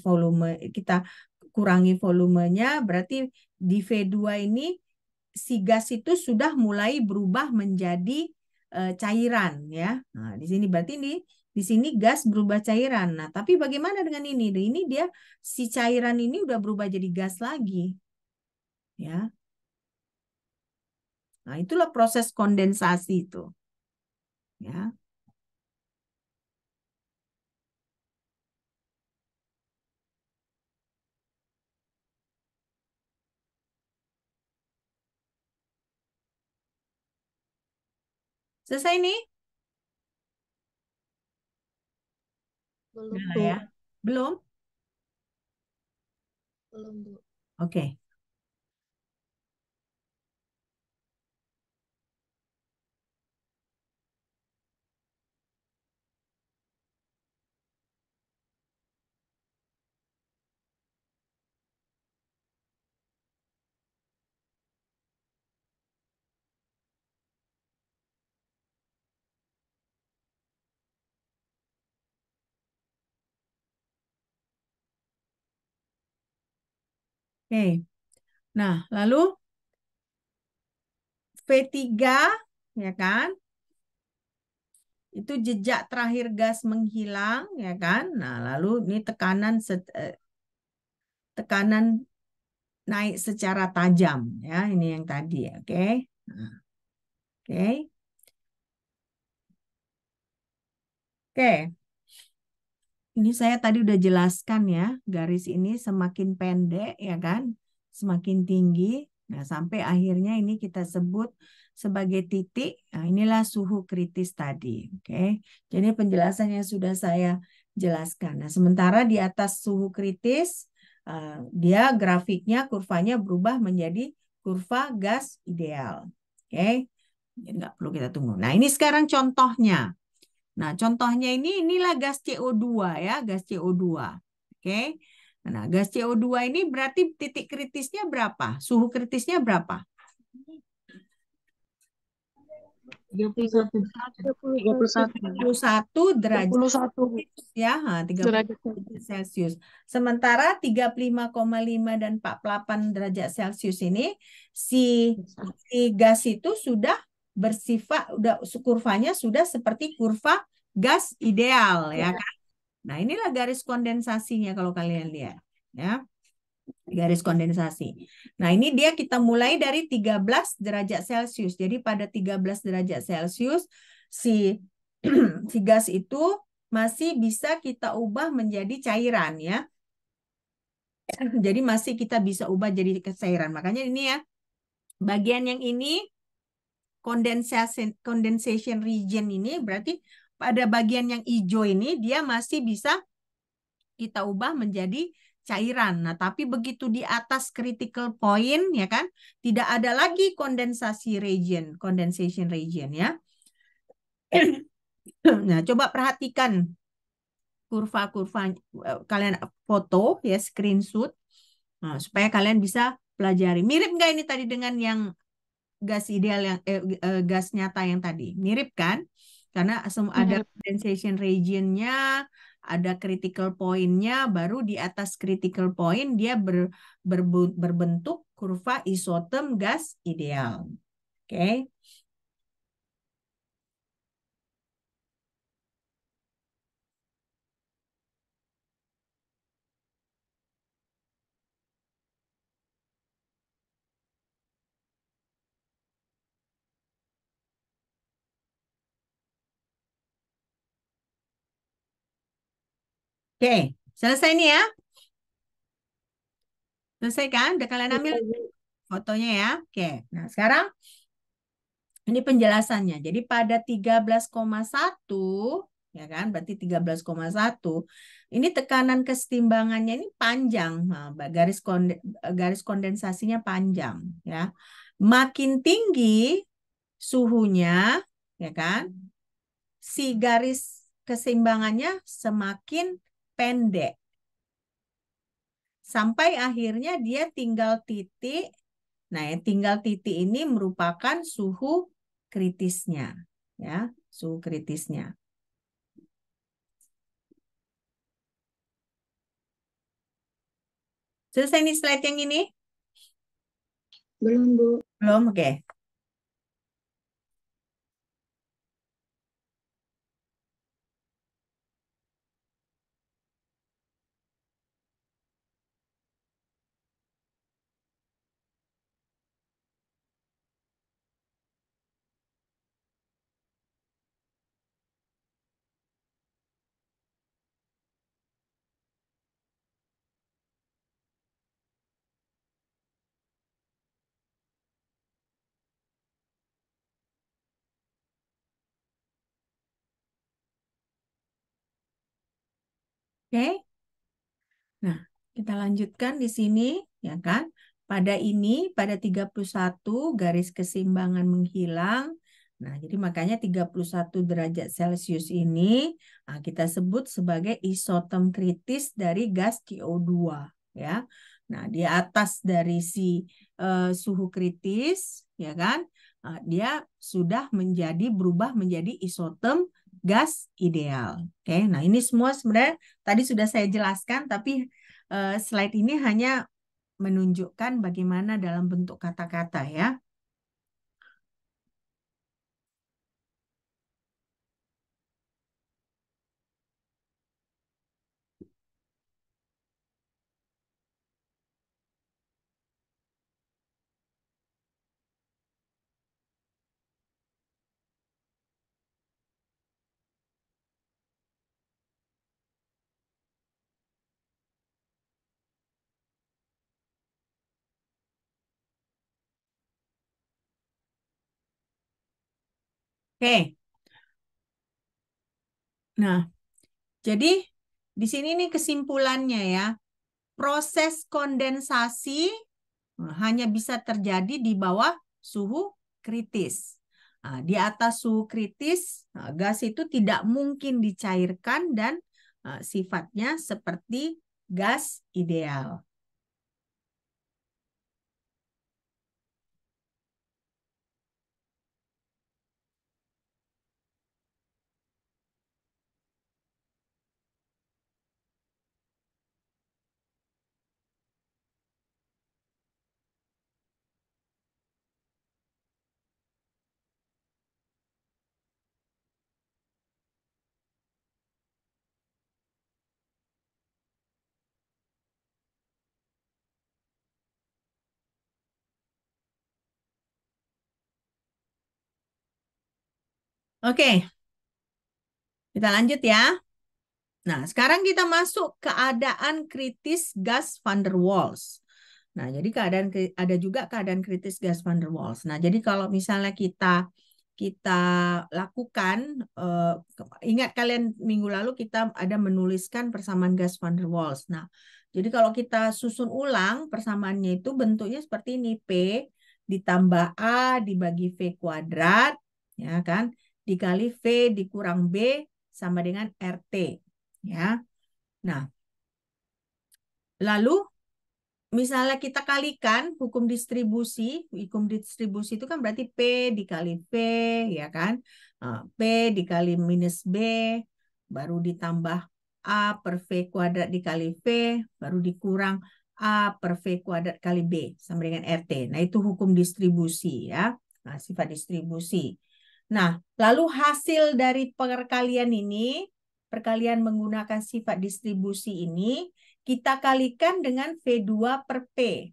volumenya, berarti di V2 ini si gas itu sudah mulai berubah menjadi cairan ya. Nah, di sini berarti di sini gas berubah cairan. Nah, tapi bagaimana dengan ini? Ini dia si cairan ini udah berubah jadi gas lagi ya. Nah, itulah proses kondensasi itu ya. Selesai nih? Belum, Udah lah Bu. ya. Belum? Belum, Bu. Oke. Oke. Nah, lalu V3 ya kan? Itu jejak terakhir gas menghilang ya kan? Nah, lalu ini tekanan naik secara tajam ya, ini yang tadi ya, oke. Nah, oke. Oke. Ini saya tadi udah jelaskan ya, garis ini semakin pendek ya kan, semakin tinggi. Nah, sampai akhirnya ini kita sebut sebagai titik. Nah, inilah suhu kritis tadi. Oke. Jadi penjelasan yang sudah saya jelaskan. Nah, sementara di atas suhu kritis, dia grafiknya, kurvanya berubah menjadi kurva gas ideal. Oke. Jadi nggak perlu kita tunggu. Nah, ini sekarang contohnya. Nah, contohnya inilah gas CO2 ya, gas CO2. Oke. Nah, gas CO2 ini berarti titik kritisnya berapa? Suhu kritisnya berapa? 31. 31. 31 derajat 31, Bu. Celcius ya, nah, 30 Derajat derajat Celcius. Sementara 35,5 dan 48 derajat Celcius ini si si gas itu sudah bersifat kurvanya sudah seperti kurva gas ideal ya. Nah, inilah garis kondensasinya kalau kalian lihat, ya. Garis kondensasi. Nah, ini dia kita mulai dari 13 derajat Celcius. Jadi pada 13 derajat Celcius si si gas itu masih bisa kita ubah menjadi cairan ya. Jadi masih kita bisa ubah jadi cairan. Makanya ini ya, bagian yang ini condensation region ini berarti pada bagian yang hijau ini dia masih bisa kita ubah menjadi cairan. Nah, tapi begitu di atas critical point ya kan, tidak ada lagi condensation region ya. Nah, coba perhatikan kurva-kurva kalian foto ya, screenshot. Nah, supaya kalian bisa pelajari. Mirip nggak ini tadi dengan yang gas ideal yang gas nyata yang tadi? Mirip kan? Karena ada Mirip. condensation region-nya, ada critical point-nya, baru di atas critical point dia berbentuk kurva isoterm gas ideal. Oke. Oke, selesai nih ya. Selesai kan? Udah kalian ambil Selesai, Bu. fotonya ya. Oke. Nah, sekarang Ini penjelasannya. Jadi pada 13,1 ya kan, berarti 13,1 ini tekanan kesetimbangannya ini panjang. Nah, garis kondensasinya panjang ya. Makin tinggi suhunya ya kan, si garis keseimbangannya semakin pendek. Sampai akhirnya dia tinggal titik. Nah, yang tinggal titik ini merupakan suhu kritisnya, ya, suhu kritisnya. Selesai nih slide yang ini? Belum, Bu. Belum, oke. Oke. Nah, kita lanjutkan di sini, ya kan? Pada ini, pada 31 garis keseimbangan menghilang. Nah, jadi makanya 31 derajat Celcius ini kita sebut sebagai isoterm kritis dari gas CO2, ya. Nah, di atas dari si suhu kritis, ya kan? Dia sudah berubah menjadi isoterm gas ideal. Oke, nah ini semua sebenarnya tadi sudah saya jelaskan, tapi slide ini hanya menunjukkan bagaimana dalam bentuk kata-kata ya. Oke, nah jadi di sini nih kesimpulannya ya. Proses kondensasi hanya bisa terjadi di bawah suhu kritis. Nah, di atas suhu kritis, gas itu tidak mungkin dicairkan dan sifatnya seperti gas ideal. Oke, kita lanjut ya. Nah, sekarang kita masuk keadaan kritis gas van der Waals. Nah, jadi ada juga keadaan kritis gas van der Waals. Nah, jadi kalau misalnya kita kita lakukan, ingat kalian minggu lalu kita ada menuliskan persamaan gas van der Waals. Nah, jadi kalau kita susun ulang persamaannya itu bentuknya seperti ini, P ditambah A dibagi V kuadrat, ya kan, dikali V dikurang B sama dengan RT. Ya. Nah, lalu misalnya kita kalikan hukum distribusi itu kan berarti P dikali V, ya kan? P dikali minus B, baru ditambah A per V kuadrat dikali V, baru dikurang A per V kuadrat kali B, sama dengan RT. Nah, itu hukum distribusi ya. Nah, sifat distribusi. Nah, lalu hasil dari perkalian ini, perkalian menggunakan sifat distribusi ini, kita kalikan dengan V2 per P.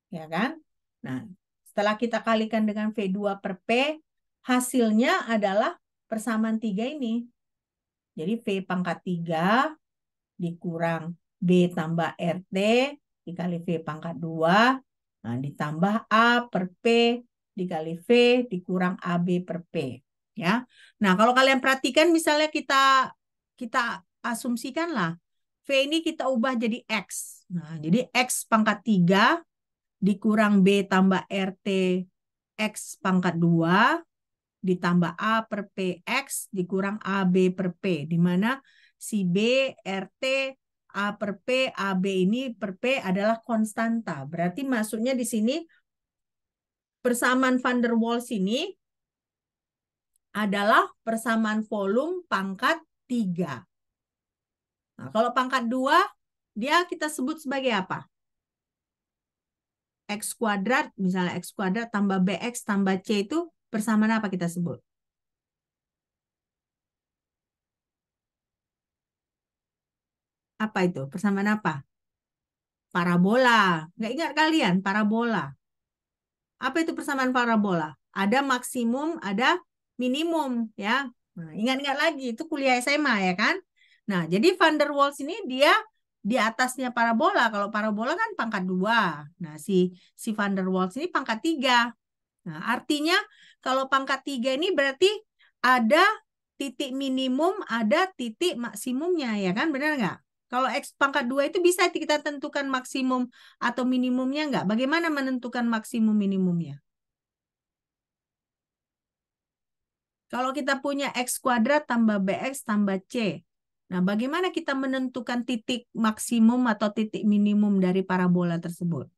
Ya kan? Nah, setelah kita kalikan dengan V2 per P, hasilnya adalah persamaan 3 ini. Jadi V pangkat 3 dikurang B tambah RT dikali V pangkat 2 Nah, ditambah A per P dikali V dikurang AB per P. Ya. Nah, kalau kalian perhatikan misalnya kita asumsikan lah V ini kita ubah jadi X. Nah, jadi X pangkat 3 dikurang B tambah RT X pangkat 2 ditambah A per PX dikurang AB per P. Di mana si B, RT, A per P, AB ini per P adalah konstanta. Berarti maksudnya di sini persamaan van der Waals ini adalah persamaan volume pangkat 3. Nah, kalau pangkat 2, dia kita sebut sebagai apa? X kuadrat, misalnya X kuadrat tambah BX tambah C itu persamaan apa kita sebut? Apa itu? Persamaan apa? Parabola. Nggak ingat kalian? Parabola. Apa itu persamaan parabola? Ada maksimum, ada minimum, ya. Nah, ingat-ingat lagi, itu kuliah SMA, ya kan? Nah, jadi van der Waals ini dia di atasnya parabola. Kalau parabola kan pangkat 2. Nah, si van der Waals ini pangkat 3. Nah, artinya kalau pangkat 3 ini berarti ada titik minimum, ada titik maksimumnya, ya kan? Benar nggak? Kalau X pangkat 2 itu bisa kita tentukan maksimum atau minimumnya nggak? Bagaimana menentukan maksimum minimumnya? Kalau kita punya X kuadrat tambah BX tambah C. Nah, bagaimana kita menentukan titik maksimum atau titik minimum dari parabola tersebut?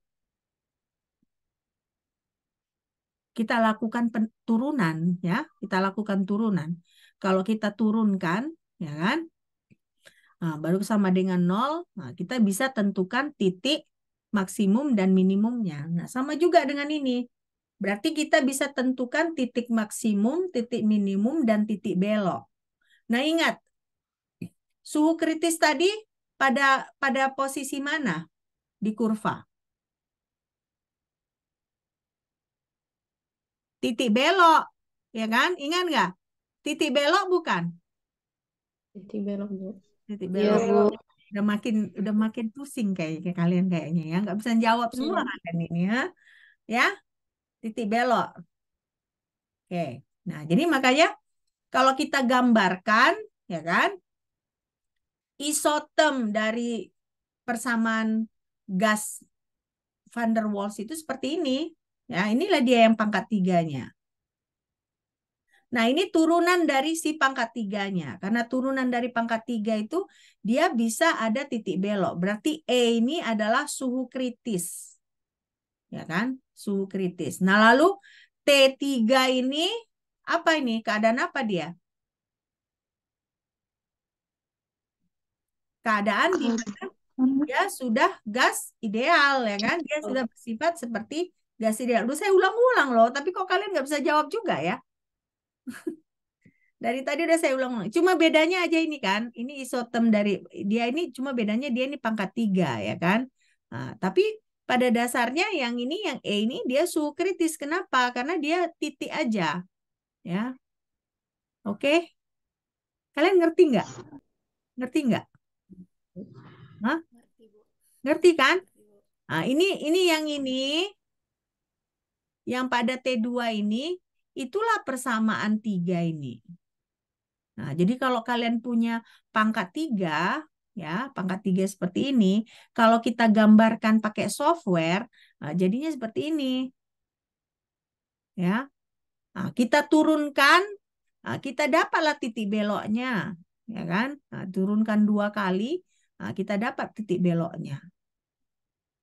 Kita lakukan turunan, ya. Kita lakukan turunan. Kalau kita turunkan, ya kan? Nah, baru sama dengan 0, nah, kita bisa tentukan titik maksimum dan minimumnya. Nah, sama juga dengan ini. Berarti kita bisa tentukan titik maksimum, titik minimum, dan titik belok. Nah, ingat, suhu kritis tadi pada posisi mana di kurva? Titik belok, ya kan? Ingat nggak? Titik belok bukan? Titik belok, Bu. Titik Iya, belok. Bu. Udah makin pusing kayak kalian kayaknya ya. Nggak bisa jawab semua Iya. kan ini ya. Ya, titik belok. Oke. Nah, jadi makanya kalau kita gambarkan, ya kan, isotem dari persamaan gas van der Waals itu seperti ini. Ya, inilah dia yang pangkat 3-nya. Nah, ini turunan dari si pangkat 3-nya. Karena turunan dari pangkat 3 itu dia bisa ada titik belok. Berarti E ini adalah suhu kritis. Ya kan? Suhu kritis. Nah, lalu T3 ini apa ini? Keadaan apa dia? Keadaan di mana dia sudah gas ideal, ya kan? Dia sudah bersifat seperti gas ideal. Duh, saya ulang-ulang loh, tapi kok kalian nggak bisa jawab juga ya? Dari tadi udah saya ulang-ulang. Cuma bedanya aja ini kan, ini isotem dari dia ini cuma bedanya dia ini pangkat 3, ya kan? Nah, tapi pada dasarnya yang ini, yang E ini dia suhu kritis. Kenapa? Karena dia titik aja, ya. Oke? Kalian ngerti nggak? Ngerti nggak? Hah? Ngerti kan? Nah, ini yang yang pada T2 ini, itulah persamaan 3 ini. Nah, jadi kalau kalian punya pangkat 3, ya, pangkat 3 seperti ini, kalau kita gambarkan pakai software, nah, jadinya seperti ini. Ya. Nah, kita turunkan, nah, kita dapatlah titik beloknya. Ya kan? Nah, turunkan 2 kali, nah, kita dapat titik beloknya.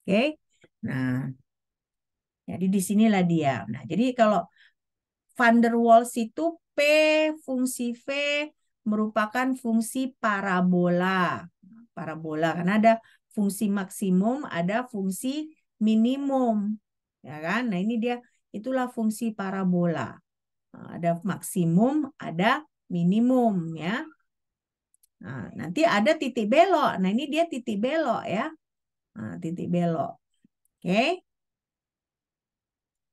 Oke? Nah, jadi disinilah dia. Nah, jadi kalau van der Waals itu P fungsi V merupakan fungsi parabola. Parabola karena ada fungsi maksimum, ada fungsi minimum. Ya kan? Nah, ini dia itulah fungsi parabola. Nah, ada maksimum, ada minimum ya. Nah, nanti ada titik belok. Nah, ini dia titik belok ya. Nah, titik belok. Oke.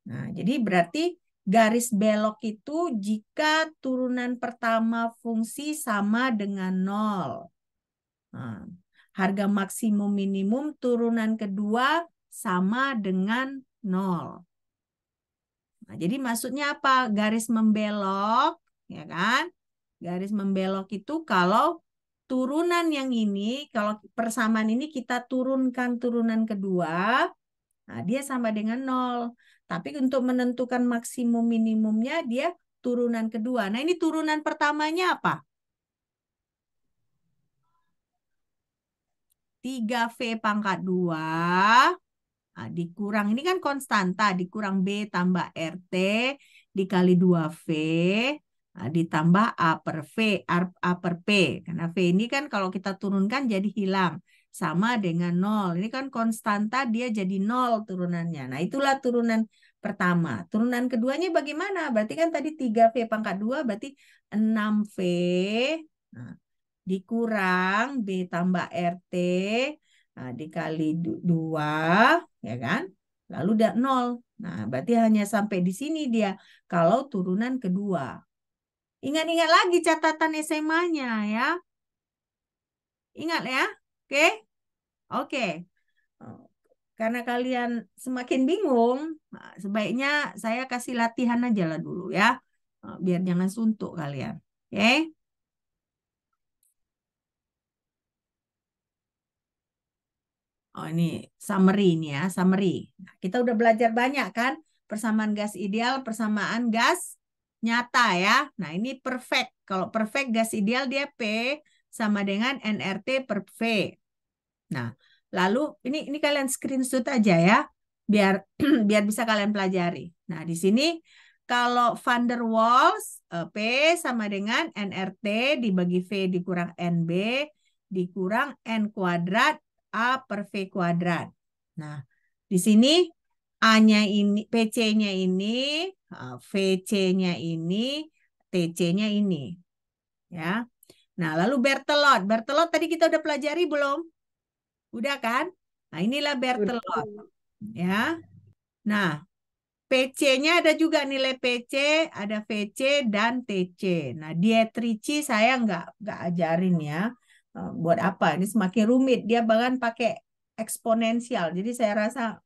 Nah, jadi berarti garis belok itu jika turunan pertama fungsi sama dengan 0. Nah, harga maksimum minimum turunan kedua sama dengan 0. Nah, jadi maksudnya apa? Garis membelok, ya kan? Garis membelok itu kalau turunan yang ini, kalau persamaan ini kita turunkan turunan kedua, nah dia sama dengan 0. Tapi untuk menentukan maksimum minimumnya dia turunan kedua. Nah ini turunan pertamanya apa? 3V pangkat 2 dikurang, ini kan konstanta, dikurang B tambah RT dikali 2V ditambah A per V, A per P. Karena V ini kan kalau kita turunkan jadi hilang. Sama dengan 0. Ini kan konstanta, dia jadi 0 turunannya. Nah itulah turunan pertama. Turunan keduanya bagaimana? Berarti kan tadi 3V pangkat 2 berarti 6V. Nah, dikurang B tambah RT dikali 2, ya kan? Lalu udah 0. Nah, berarti hanya sampai di sini dia kalau turunan kedua. Ingat-ingat lagi catatan SMA-nya ya. Ingat ya? Oke? Oke. Karena kalian semakin bingung, sebaiknya saya kasih latihan aja lah dulu ya. Biar jangan suntuk kalian. Oke? Oh ini summary ini ya, summary. Nah, kita udah belajar banyak kan persamaan gas ideal, persamaan gas nyata ya. Nah ini perfect. Kalau perfect gas ideal dia P sama dengan nRT per V. Nah lalu ini kalian screenshot aja ya, biar biar bisa kalian pelajari. Nah di sini kalau van der Waals P sama dengan nRT dibagi V dikurang NB dikurang N kuadrat A per V kuadrat. Nah, di sini A-nya ini, PC-nya ini, VC-nya ini, TC-nya ini. Ya. Nah, lalu Berthelot. Berthelot tadi kita udah pelajari belum? Udah kan? Nah, inilah Berthelot. Ya. Nah, PC-nya ada juga nilai PC, ada VC dan TC. Nah, Dietrici saya nggak ajarin ya. Buat apa? Ini semakin rumit. Dia bahkan pakai eksponensial. Jadi saya rasa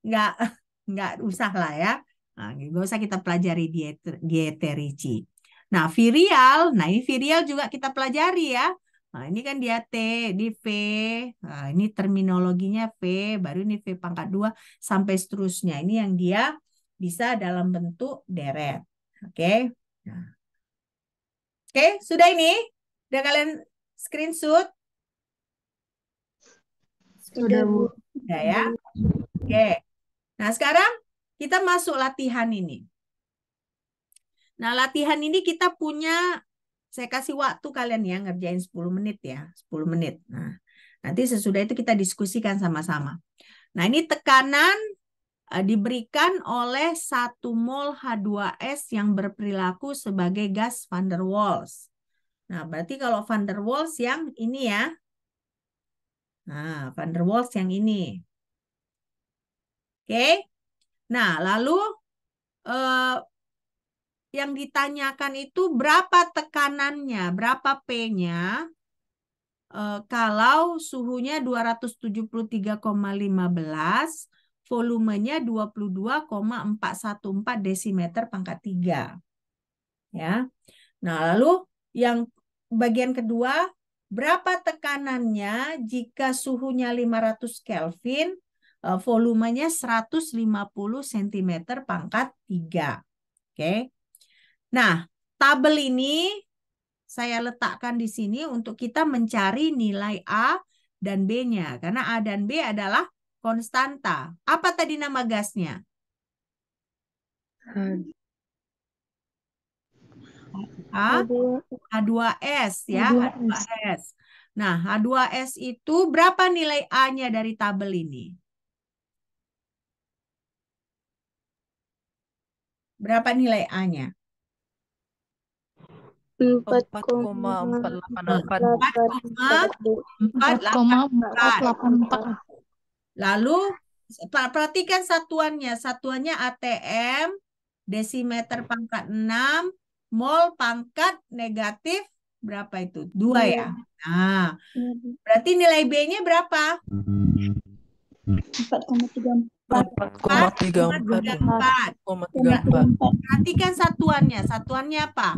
nggak nggak usah lah ya. Nah, nggak usah kita pelajari Dietrici. Nah, virial. Nah, ini virial juga kita pelajari ya. Nah, ini kan dia T, di V. Nah, ini terminologinya V, baru ini V pangkat 2 sampai seterusnya. Ini yang dia bisa dalam bentuk deret. Oke. Nah. Oke, sudah ini? Udah kalian screenshot? Sudah, Bu. Sudah ya? Oke. Nah, sekarang kita masuk latihan ini. Nah, latihan ini kita punya, saya kasih waktu kalian ya, ngerjain 10 menit ya. 10 menit. Nah, nanti sesudah itu kita diskusikan sama-sama. Nah, ini tekanan diberikan oleh 1 mol H2S yang berperilaku sebagai gas van der Waals. Nah, berarti kalau van der Waals yang ini ya. Nah, van der Waals yang ini. Oke. Nah, lalu yang ditanyakan itu berapa tekanannya, berapa P-nya kalau suhunya 273,15, volumenya 22,414 desimeter pangkat 3. Ya. Nah, lalu yang bagian kedua, berapa tekanannya jika suhunya 500 Kelvin, volumenya 150 cm pangkat 3. Oke. Nah, tabel ini saya letakkan di sini untuk kita mencari nilai A dan B-nya. Karena A dan B adalah konstanta. Apa tadi nama gasnya? H2S ya, H2S. Nah, H2S itu berapa nilai A-nya dari tabel ini? Berapa nilai A-nya? 4,484. Lalu perhatikan satuannya. Satuannya ATM, desimeter pangkat 6, mol pangkat negatif berapa itu? 2 ya. Nah, berarti nilai B-nya berapa? 4,34. empat koma empat tiga koma empat tiga ya. empat. Koma tiga Nah, empat. perhatikan satuannya. Satuannya apa?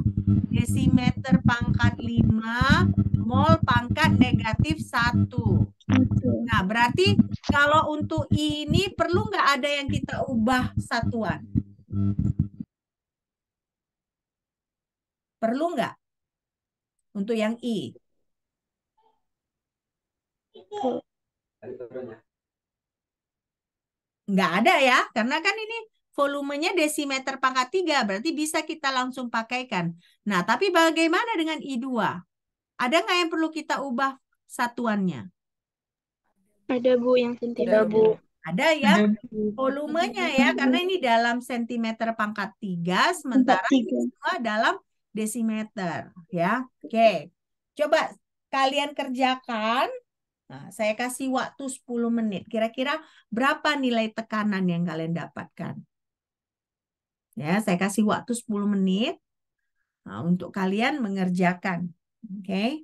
Desimeter pangkat 5 mol pangkat negatif 1. Nah, berarti kalau untuk ini perlu nggak ada yang kita ubah satuan? Perlu nggak untuk yang I? Nggak ada ya, karena kan ini volumenya desimeter pangkat 3, berarti bisa kita langsung pakaikan. Nah, tapi bagaimana dengan I2? Ada nggak yang perlu kita ubah satuannya? Ada Bu yang Ada sentimeter. Bu. Ada ya, volumenya ya, karena ini dalam sentimeter pangkat 3, sementara ini semua dalam desimeter ya. Oke, coba kalian kerjakan. Nah, saya kasih waktu 10 menit. Kira-kira berapa nilai tekanan yang kalian dapatkan? Ya, saya kasih waktu 10 menit untuk kalian mengerjakan. Oke.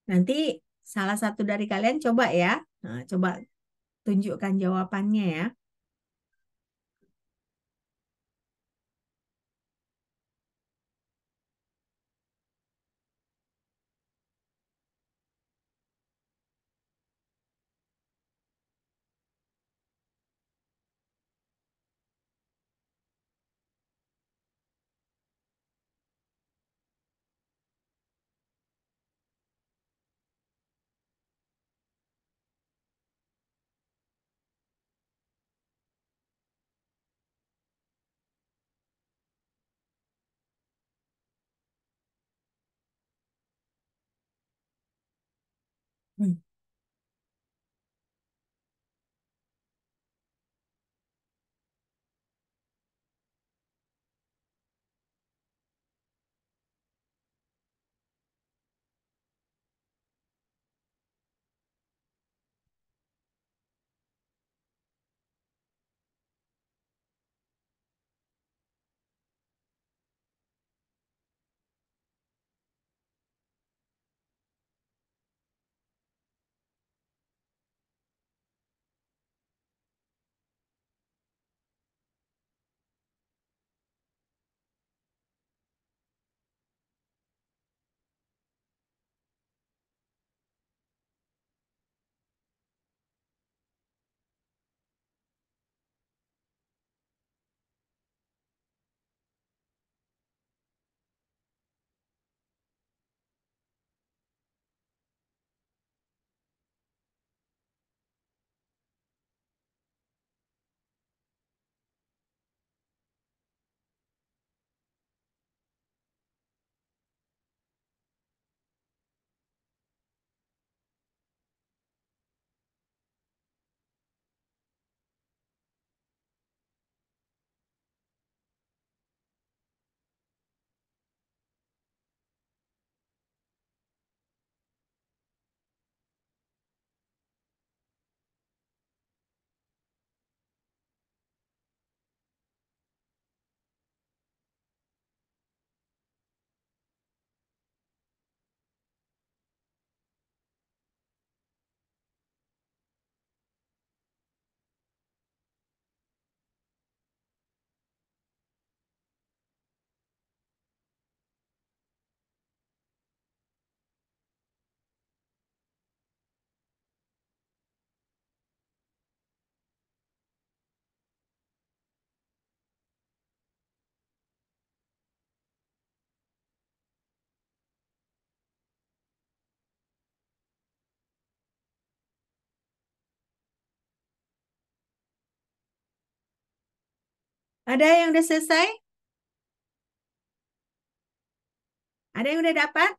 Nanti salah satu dari kalian coba ya. Nah, coba tunjukkan jawabannya ya. Ada yang udah selesai? Ada yang udah dapat?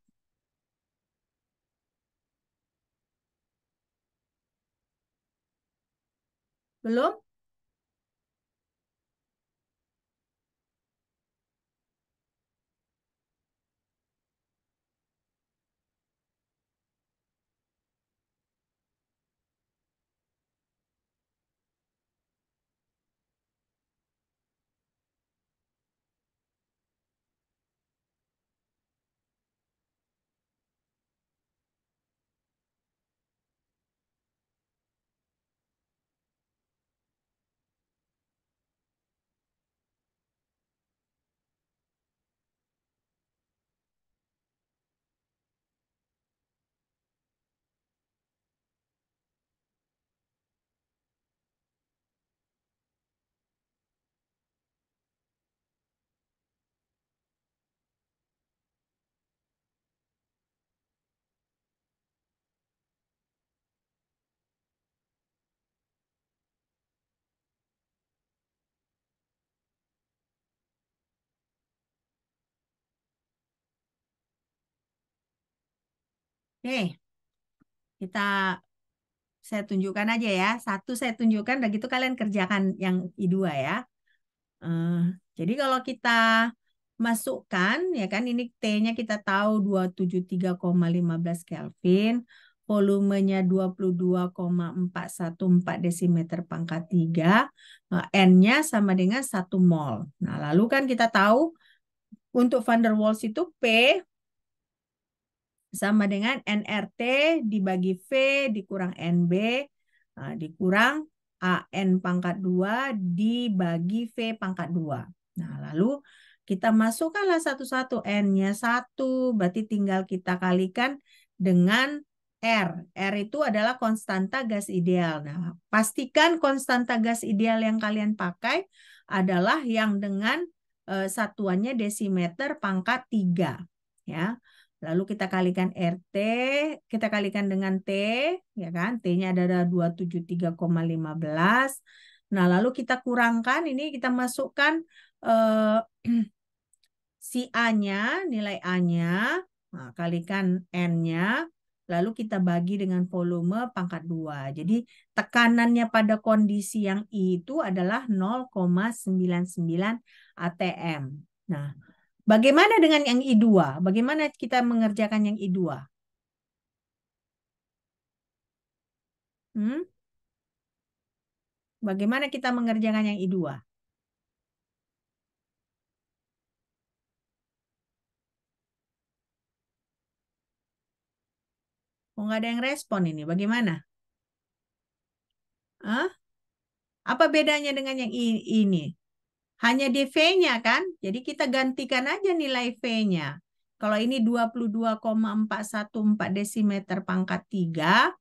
Belum? Oke, kita saya tunjukkan aja ya. Satu saya tunjukkan, dan gitu kalian kerjakan yang I2 ya. Eh, jadi kalau kita masukkan, ya kan, ini T-nya kita tahu 273,15 Kelvin, volumenya 22,414 desimeter pangkat 3, N-nya sama dengan 1 mol. Nah, lalu kan kita tahu untuk van der Waals itu P sama dengan nRT dibagi V dikurang NB dikurang AN pangkat 2 dibagi V pangkat 2. Nah, lalu kita masukkanlah satu-satu. N-nya 1, berarti tinggal kita kalikan dengan R. R itu adalah konstanta gas ideal. Nah, pastikan konstanta gas ideal yang kalian pakai adalah yang dengan satuannya desimeter pangkat 3. Ya. Lalu kita kalikan RT, kita kalikan dengan T, ya kan? T-nya adalah 273,15. Nah, lalu kita kurangkan, ini kita masukkan eh, si A-nya, nilai A-nya, nah, kalikan N-nya, lalu kita bagi dengan volume pangkat 2. Jadi tekanannya pada kondisi yang I itu adalah 0,99 atm. Nah, bagaimana dengan yang I2? Bagaimana kita mengerjakan yang I2? Hmm? Bagaimana kita mengerjakan yang I2? Oh, nggak ada yang respon ini. Bagaimana? Hah? Apa bedanya dengan yang ini? Hanya dV-nya kan? Jadi kita gantikan aja nilai V-nya. Kalau ini 22,414 desimeter pangkat 3.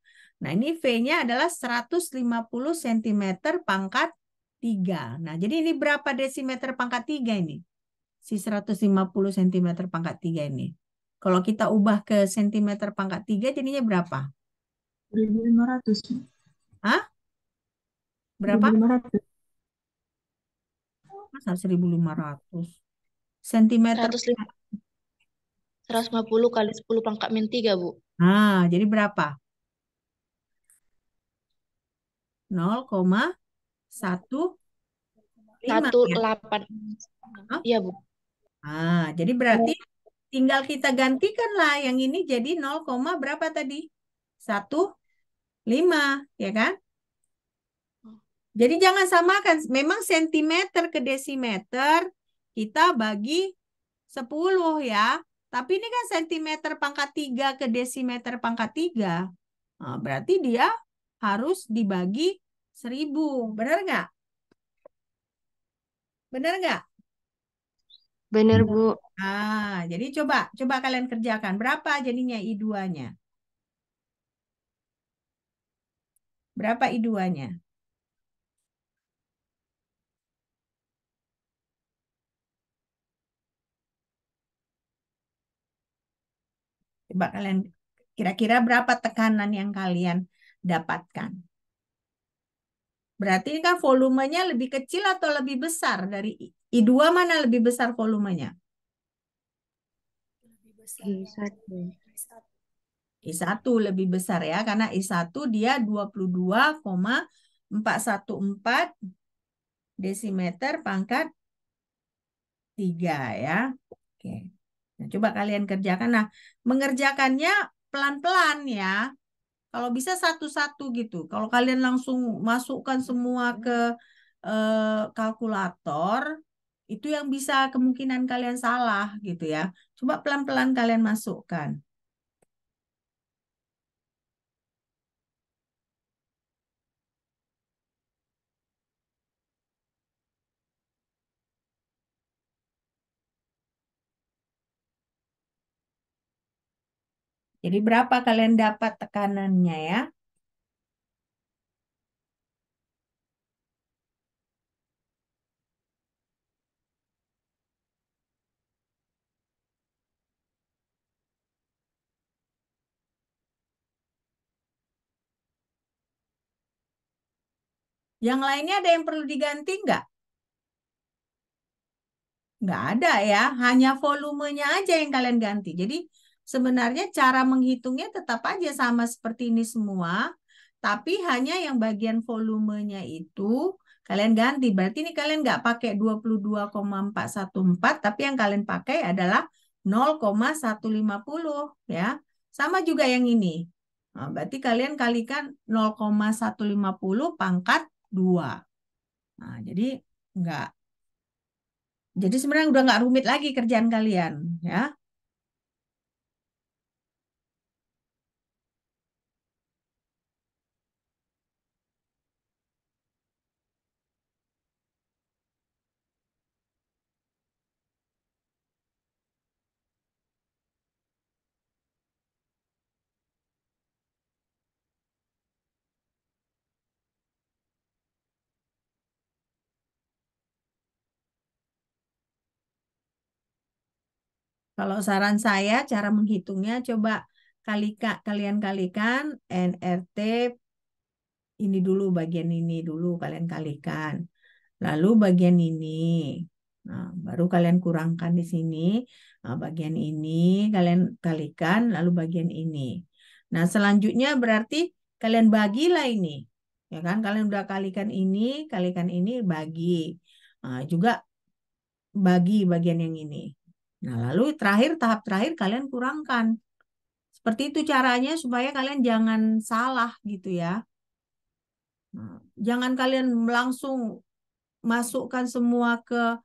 Nah, ini V-nya adalah 150 cm pangkat 3. Nah, jadi ini berapa desimeter pangkat 3 ini? Si 150 cm pangkat 3 ini. Kalau kita ubah ke cm pangkat 3 jadinya berapa? 1.500. Hah? Berapa? 1.500. Masa 1.500 cm. 150 kali 10 pangkat min 3, Bu. Nah, jadi berapa? 0,15 ya. 18. Hah? Iya, Bu. Jadi berarti tinggal kita gantikan lah yang ini jadi 0, berapa tadi? 1,5, ya kan? Jadi jangan samakan. Memang sentimeter ke desimeter kita bagi 10 ya. Tapi ini kan sentimeter pangkat 3 ke desimeter pangkat 3. Nah, berarti dia harus dibagi 1.000. Benar nggak? Benar nggak? Bener, Bu. Jadi coba coba kalian kerjakan. Berapa jadinya I2-nya? Berapa I2-nya? Coba kalian kira-kira berapa tekanan yang kalian dapatkan? Berarti ini kan volumenya lebih kecil atau lebih besar dari I2 mana lebih besar volumenya? I1. I1 lebih besar ya, karena I1 dia 22,414 desimeter pangkat 3 ya. Oke. Nah, coba kalian kerjakan. Nah, mengerjakannya pelan-pelan ya. Kalau bisa satu-satu gitu. Kalau kalian langsung masukkan semua ke kalkulator, itu yang bisa kemungkinan kalian salah gitu ya. Coba pelan-pelan kalian masukkan. Jadi berapa kalian dapat tekanannya ya? Yang lainnya ada yang perlu diganti nggak? Nggak ada ya, hanya volumenya aja yang kalian ganti. Jadi sebenarnya cara menghitungnya tetap aja sama seperti ini semua, tapi hanya yang bagian volumenya itu kalian ganti. Berarti ini kalian nggak pakai 22,414, tapi yang kalian pakai adalah 0,150 ya. Sama juga yang ini. Nah, berarti kalian kalikan 0,150 pangkat 2. Nah, nggak jadi sebenarnya udah nggak rumit lagi kerjaan kalian, ya. Kalau saran saya, cara menghitungnya coba kalian kalikan NRT ini dulu, bagian ini dulu kalian kalikan. Lalu bagian ini. Nah, baru kalian kurangkan di sini. Nah, bagian ini kalian kalikan, lalu bagian ini. Nah, selanjutnya berarti kalian bagilah ini. Ya kan? Kalian udah kalikan ini, bagi. Nah, juga bagi bagian yang ini. Nah, lalu tahap terakhir kalian kurangkan. Seperti itu caranya supaya kalian jangan salah gitu ya. Nah, jangan kalian langsung masukkan semua ke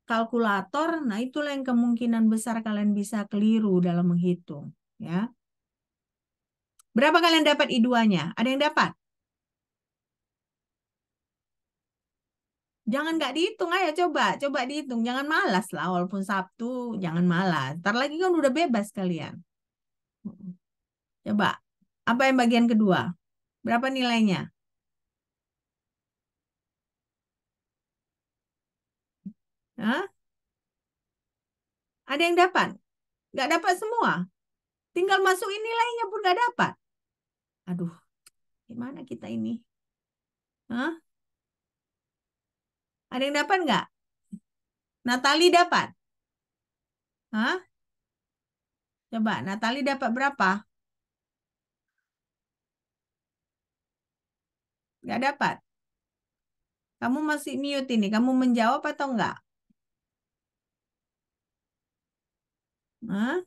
kalkulator. Nah, itulah yang kemungkinan besar kalian bisa keliru dalam menghitung. Ya. Berapa kalian dapat I2-nya? Ada yang dapat? Jangan nggak dihitung, ayo coba. Coba dihitung. Jangan malas lah, walaupun Sabtu, jangan malas. Ntar lagi kan udah bebas kalian. Coba, apa yang bagian kedua? Berapa nilainya? Hah? Ada yang dapat? Nggak dapat semua. Tinggal masukin nilainya pun nggak dapat. Aduh, gimana kita ini? Hah? Ada yang dapat nggak? Natali dapat? Hah? Coba, Natali dapat berapa? Nggak dapat. Kamu masih mute ini. Kamu menjawab atau enggak? Hah?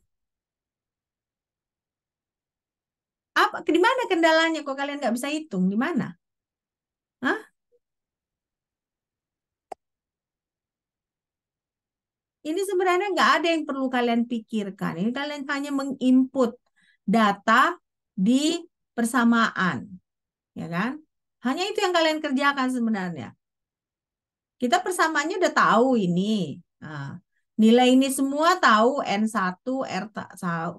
Apa? Di mana kendalanya? Kok kalian nggak bisa hitung? Di mana? Hah? Ini sebenarnya nggak ada yang perlu kalian pikirkan. Ini kalian hanya menginput data di persamaan, ya kan? Hanya itu yang kalian kerjakan sebenarnya. Kita persamaannya udah tahu ini. Nah, nilai ini semua tahu N1,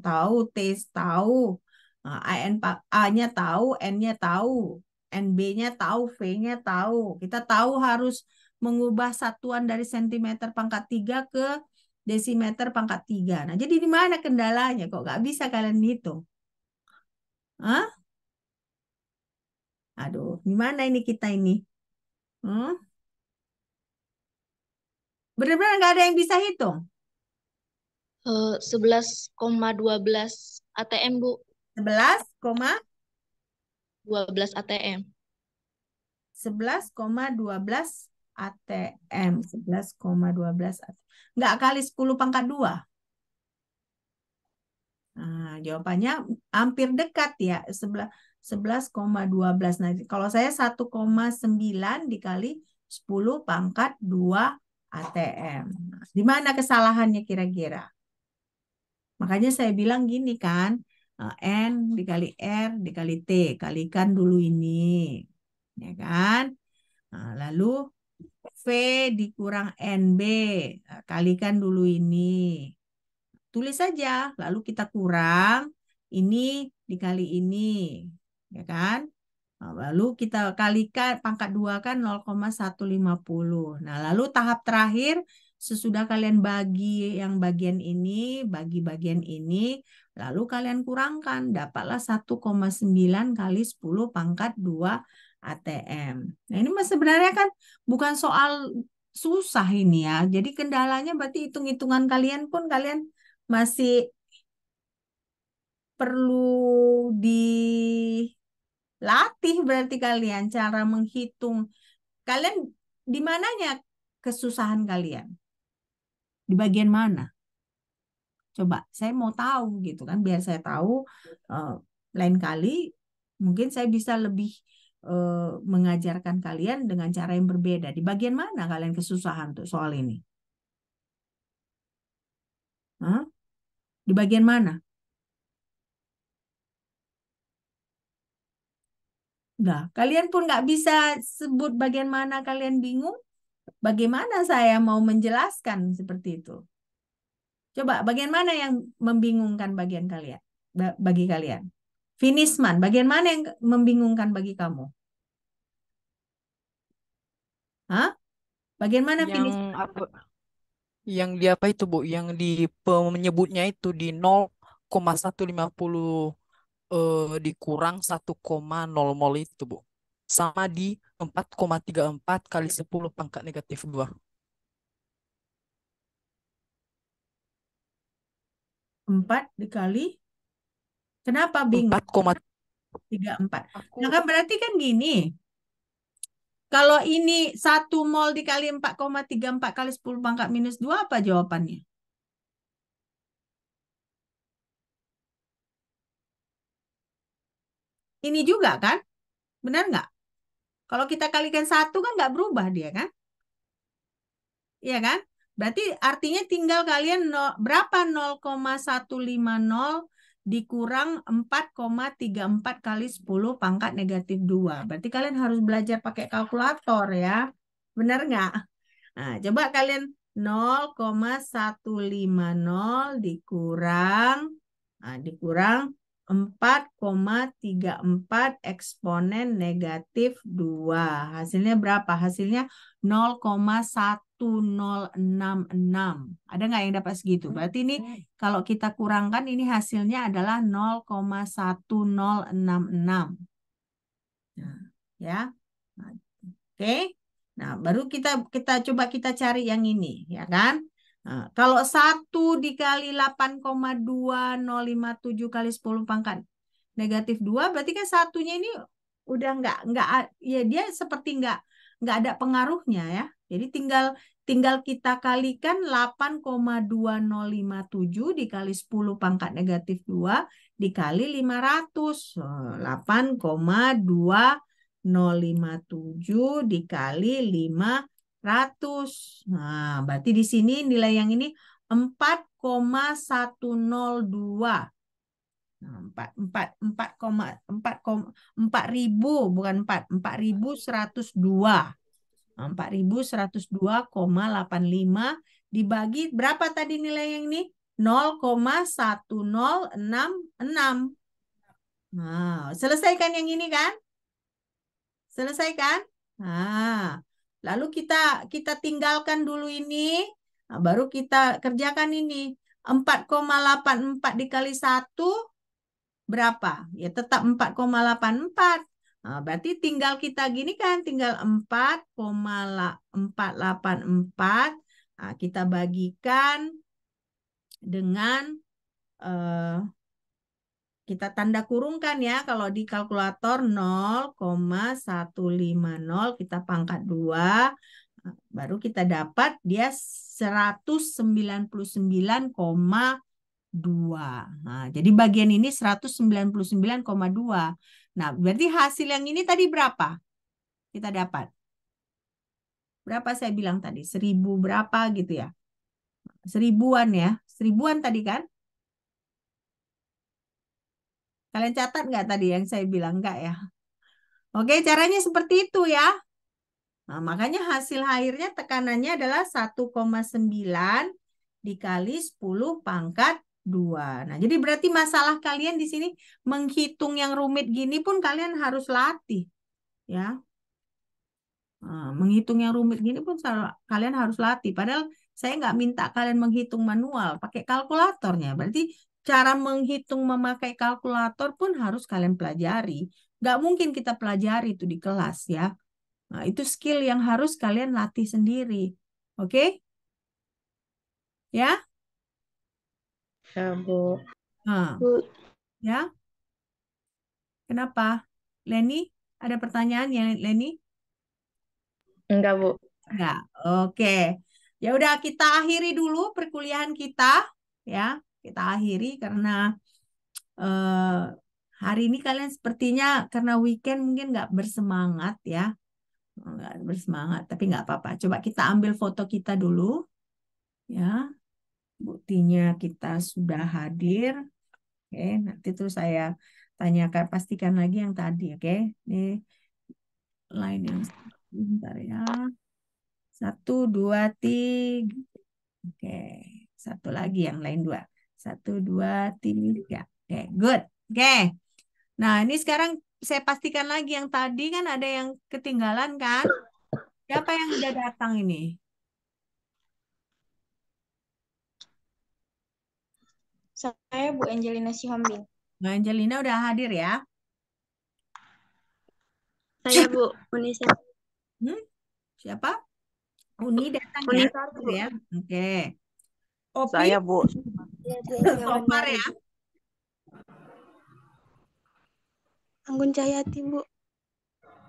tahu, T tahu, nah, A-nya tahu, N-nya tahu, NB-nya tahu, V-nya tahu. Kita tahu harus mengubah satuan dari sentimeter pangkat 3 ke desimeter pangkat 3. Nah, jadi di mana kendalanya? Kok nggak bisa kalian hitung? Hah? Aduh, gimana ini kita ini? Hmm? Benar-benar nggak ada yang bisa hitung. 11,12 ATM, Bu. 12 ATM. 11,12 ATM. 11,12 ATM. Nggak kali 10 pangkat 2. Nah, jawabannya hampir dekat ya. 11,12. Nah, kalau saya 1,9 dikali 10 pangkat 2 ATM. Nah, di mana kesalahannya kira-kira? Makanya saya bilang gini kan, N dikali R dikali T, kalikan dulu ini. Ya kan? Nah, lalu V dikurang NB, kalikan dulu ini. Tulis saja, lalu kita kurang ini dikali ini, ya kan? Nah, lalu kita kalikan pangkat 2 kan 0,150. Nah, lalu tahap terakhir sesudah kalian bagi yang bagian ini, bagi bagian ini, lalu kalian kurangkan, dapatlah 1,9 kali 10 pangkat 2 ATM. Nah, ini mas sebenarnya kan bukan soal susah ini ya. Jadi kendalanya berarti hitung-hitungan kalian pun kalian masih perlu dilatih berarti kalian cara menghitung. Kalian di mananya kesusahan kalian? Di bagian mana? Coba saya mau tahu gitu kan biar saya tahu eh, lain kali mungkin saya bisa lebih mengajarkan kalian dengan cara yang berbeda. Di bagian mana kalian kesusahan tuh soal ini? Hah? Di bagian mana? Nah, kalian pun nggak bisa sebut bagian mana kalian bingung. Bagaimana saya mau menjelaskan seperti itu? Coba bagian mana yang membingungkan bagian kalian? Bagi kalian. Finisman, bagian mana yang membingungkan bagi kamu? Hah? Bagian mana Yang finish? apa? Yang di apa itu, Bu? Yang di menyebutnya itu di 0,150 dikurang 1,0 mol itu, Bu. Sama di 4,34 kali 10 pangkat negatif 2. 4 dikali. Kenapa bingung? 4, 34. Nah aku kan berarti kan gini. Kalau ini 1 mol dikali 4,34 kali 10 pangkat minus 2 apa jawabannya? Ini juga kan? Benar nggak? Kalau kita kalikan 1 kan nggak berubah dia kan? Iya kan? Berarti artinya tinggal kalian berapa 0,150 dikurang 4,34 kali 10 pangkat negatif 2. Berarti kalian harus belajar pakai kalkulator ya. Benar nggak? Nah, coba kalian 0,150 dikurang dikurang 4,34 eksponen negatif 2. Hasilnya berapa? Hasilnya 0,1066. Ada nggak yang dapat segitu? Berarti ini kalau kita kurangkan ini hasilnya adalah 0,1066. Nah, ya. Nah, oke. Nah, baru kita kita coba kita cari yang ini, ya kan? Nah, kalau 1 dikali 8,2057 kali 10 pangkat negatif 2 berarti kan satunya ini udah ya dia seperti nggak ada pengaruhnya ya. Jadi tinggal tinggal kita kalikan 8,2057 dikali 10 pangkat negatif 2 dikali 500. 8,2057 dikali 500. Nah, berarti di sini nilai yang ini 4,102. Nah, 4 ribu bukan 4.102. Nah, 4.102,85 dibagi berapa tadi nilai yang ini? 0,1066. Nah, selesaikan yang ini kan? Selesaikan? Nah, lalu kita kita tinggalkan dulu ini. Nah, baru kita kerjakan ini. 4,84 dikali 1 berapa? Ya tetap 4,84. Nah, berarti tinggal kita gini kan, tinggal 4,484. Nah, kita bagikan dengan kita tanda kurungkan ya. Kalau di kalkulator 0,150 kita pangkat 2. Baru kita dapat dia 199,2. Nah, jadi bagian ini 199,2. Nah, berarti hasil yang ini tadi berapa? Kita dapat. Berapa saya bilang tadi? 1000 berapa gitu ya? 1000-an ya. 1000-an tadi kan? Kalian catat nggak tadi yang saya bilang? Nggak ya? Oke, caranya seperti itu ya. Nah, makanya hasil akhirnya tekanannya adalah 1,9 dikali 10 pangkat 2. Nah, jadi berarti masalah kalian di sini menghitung yang rumit gini pun kalian harus latih. Ya. Nah, menghitung yang rumit gini pun kalian harus latih. Padahal saya nggak minta kalian menghitung manual, pakai kalkulatornya. Berarti cara menghitung memakai kalkulator pun harus kalian pelajari. Nggak mungkin kita pelajari itu di kelas ya. Nah, itu skill yang harus kalian latih sendiri. Oke? Ya? Ya, Bu. Nah, Bu, ya. Kenapa? Leni, ada pertanyaan ya, Leni? enggak, Bu. Enggak. Oke. Ya udah kita akhiri dulu perkuliahan kita ya. Kita akhiri karena eh, hari ini kalian sepertinya karena weekend mungkin nggak bersemangat ya. Nggak bersemangat, tapi nggak apa-apa. Coba kita ambil foto kita dulu ya. Buktinya kita sudah hadir. Oke, nanti terus saya tanyakan, pastikan lagi yang tadi, oke? Ini line yang bentar ya. 1, 2, 3. Oke, satu lagi yang lain 2. 1, 2, 3. Oke, good. Oke. Nah, ini sekarang saya pastikan lagi yang tadi kan ada yang ketinggalan kan? Siapa yang udah datang ini? Saya Bu Angelina Sihombing. Nah, Angelina udah hadir ya? Saya Bu Unisa. Hmm? Siapa? Uni datang ya? Unisa Bu. Ya? Oke. Opi? Saya, Bu. Sopar ya? Anggun Cahyati Bu.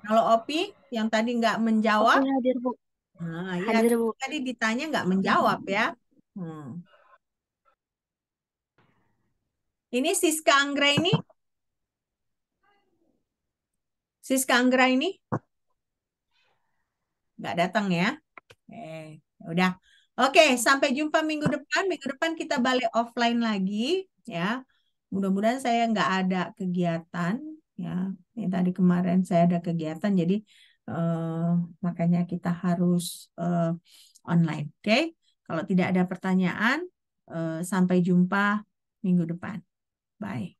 Kalau Opi yang tadi nggak menjawab, Oke, hadir Bu. nah ya Hadir Bu. tadi ditanya nggak menjawab ya. Ini Siska Anggra ini? Siska Anggra ini? Nggak datang ya? Udah. Oke, sampai jumpa minggu depan. Minggu depan kita balik offline lagi ya. Mudah-mudahan saya nggak ada kegiatan ya. Ini tadi kemarin saya ada kegiatan, jadi makanya kita harus online. Oke, kalau tidak ada pertanyaan, sampai jumpa minggu depan. Bye.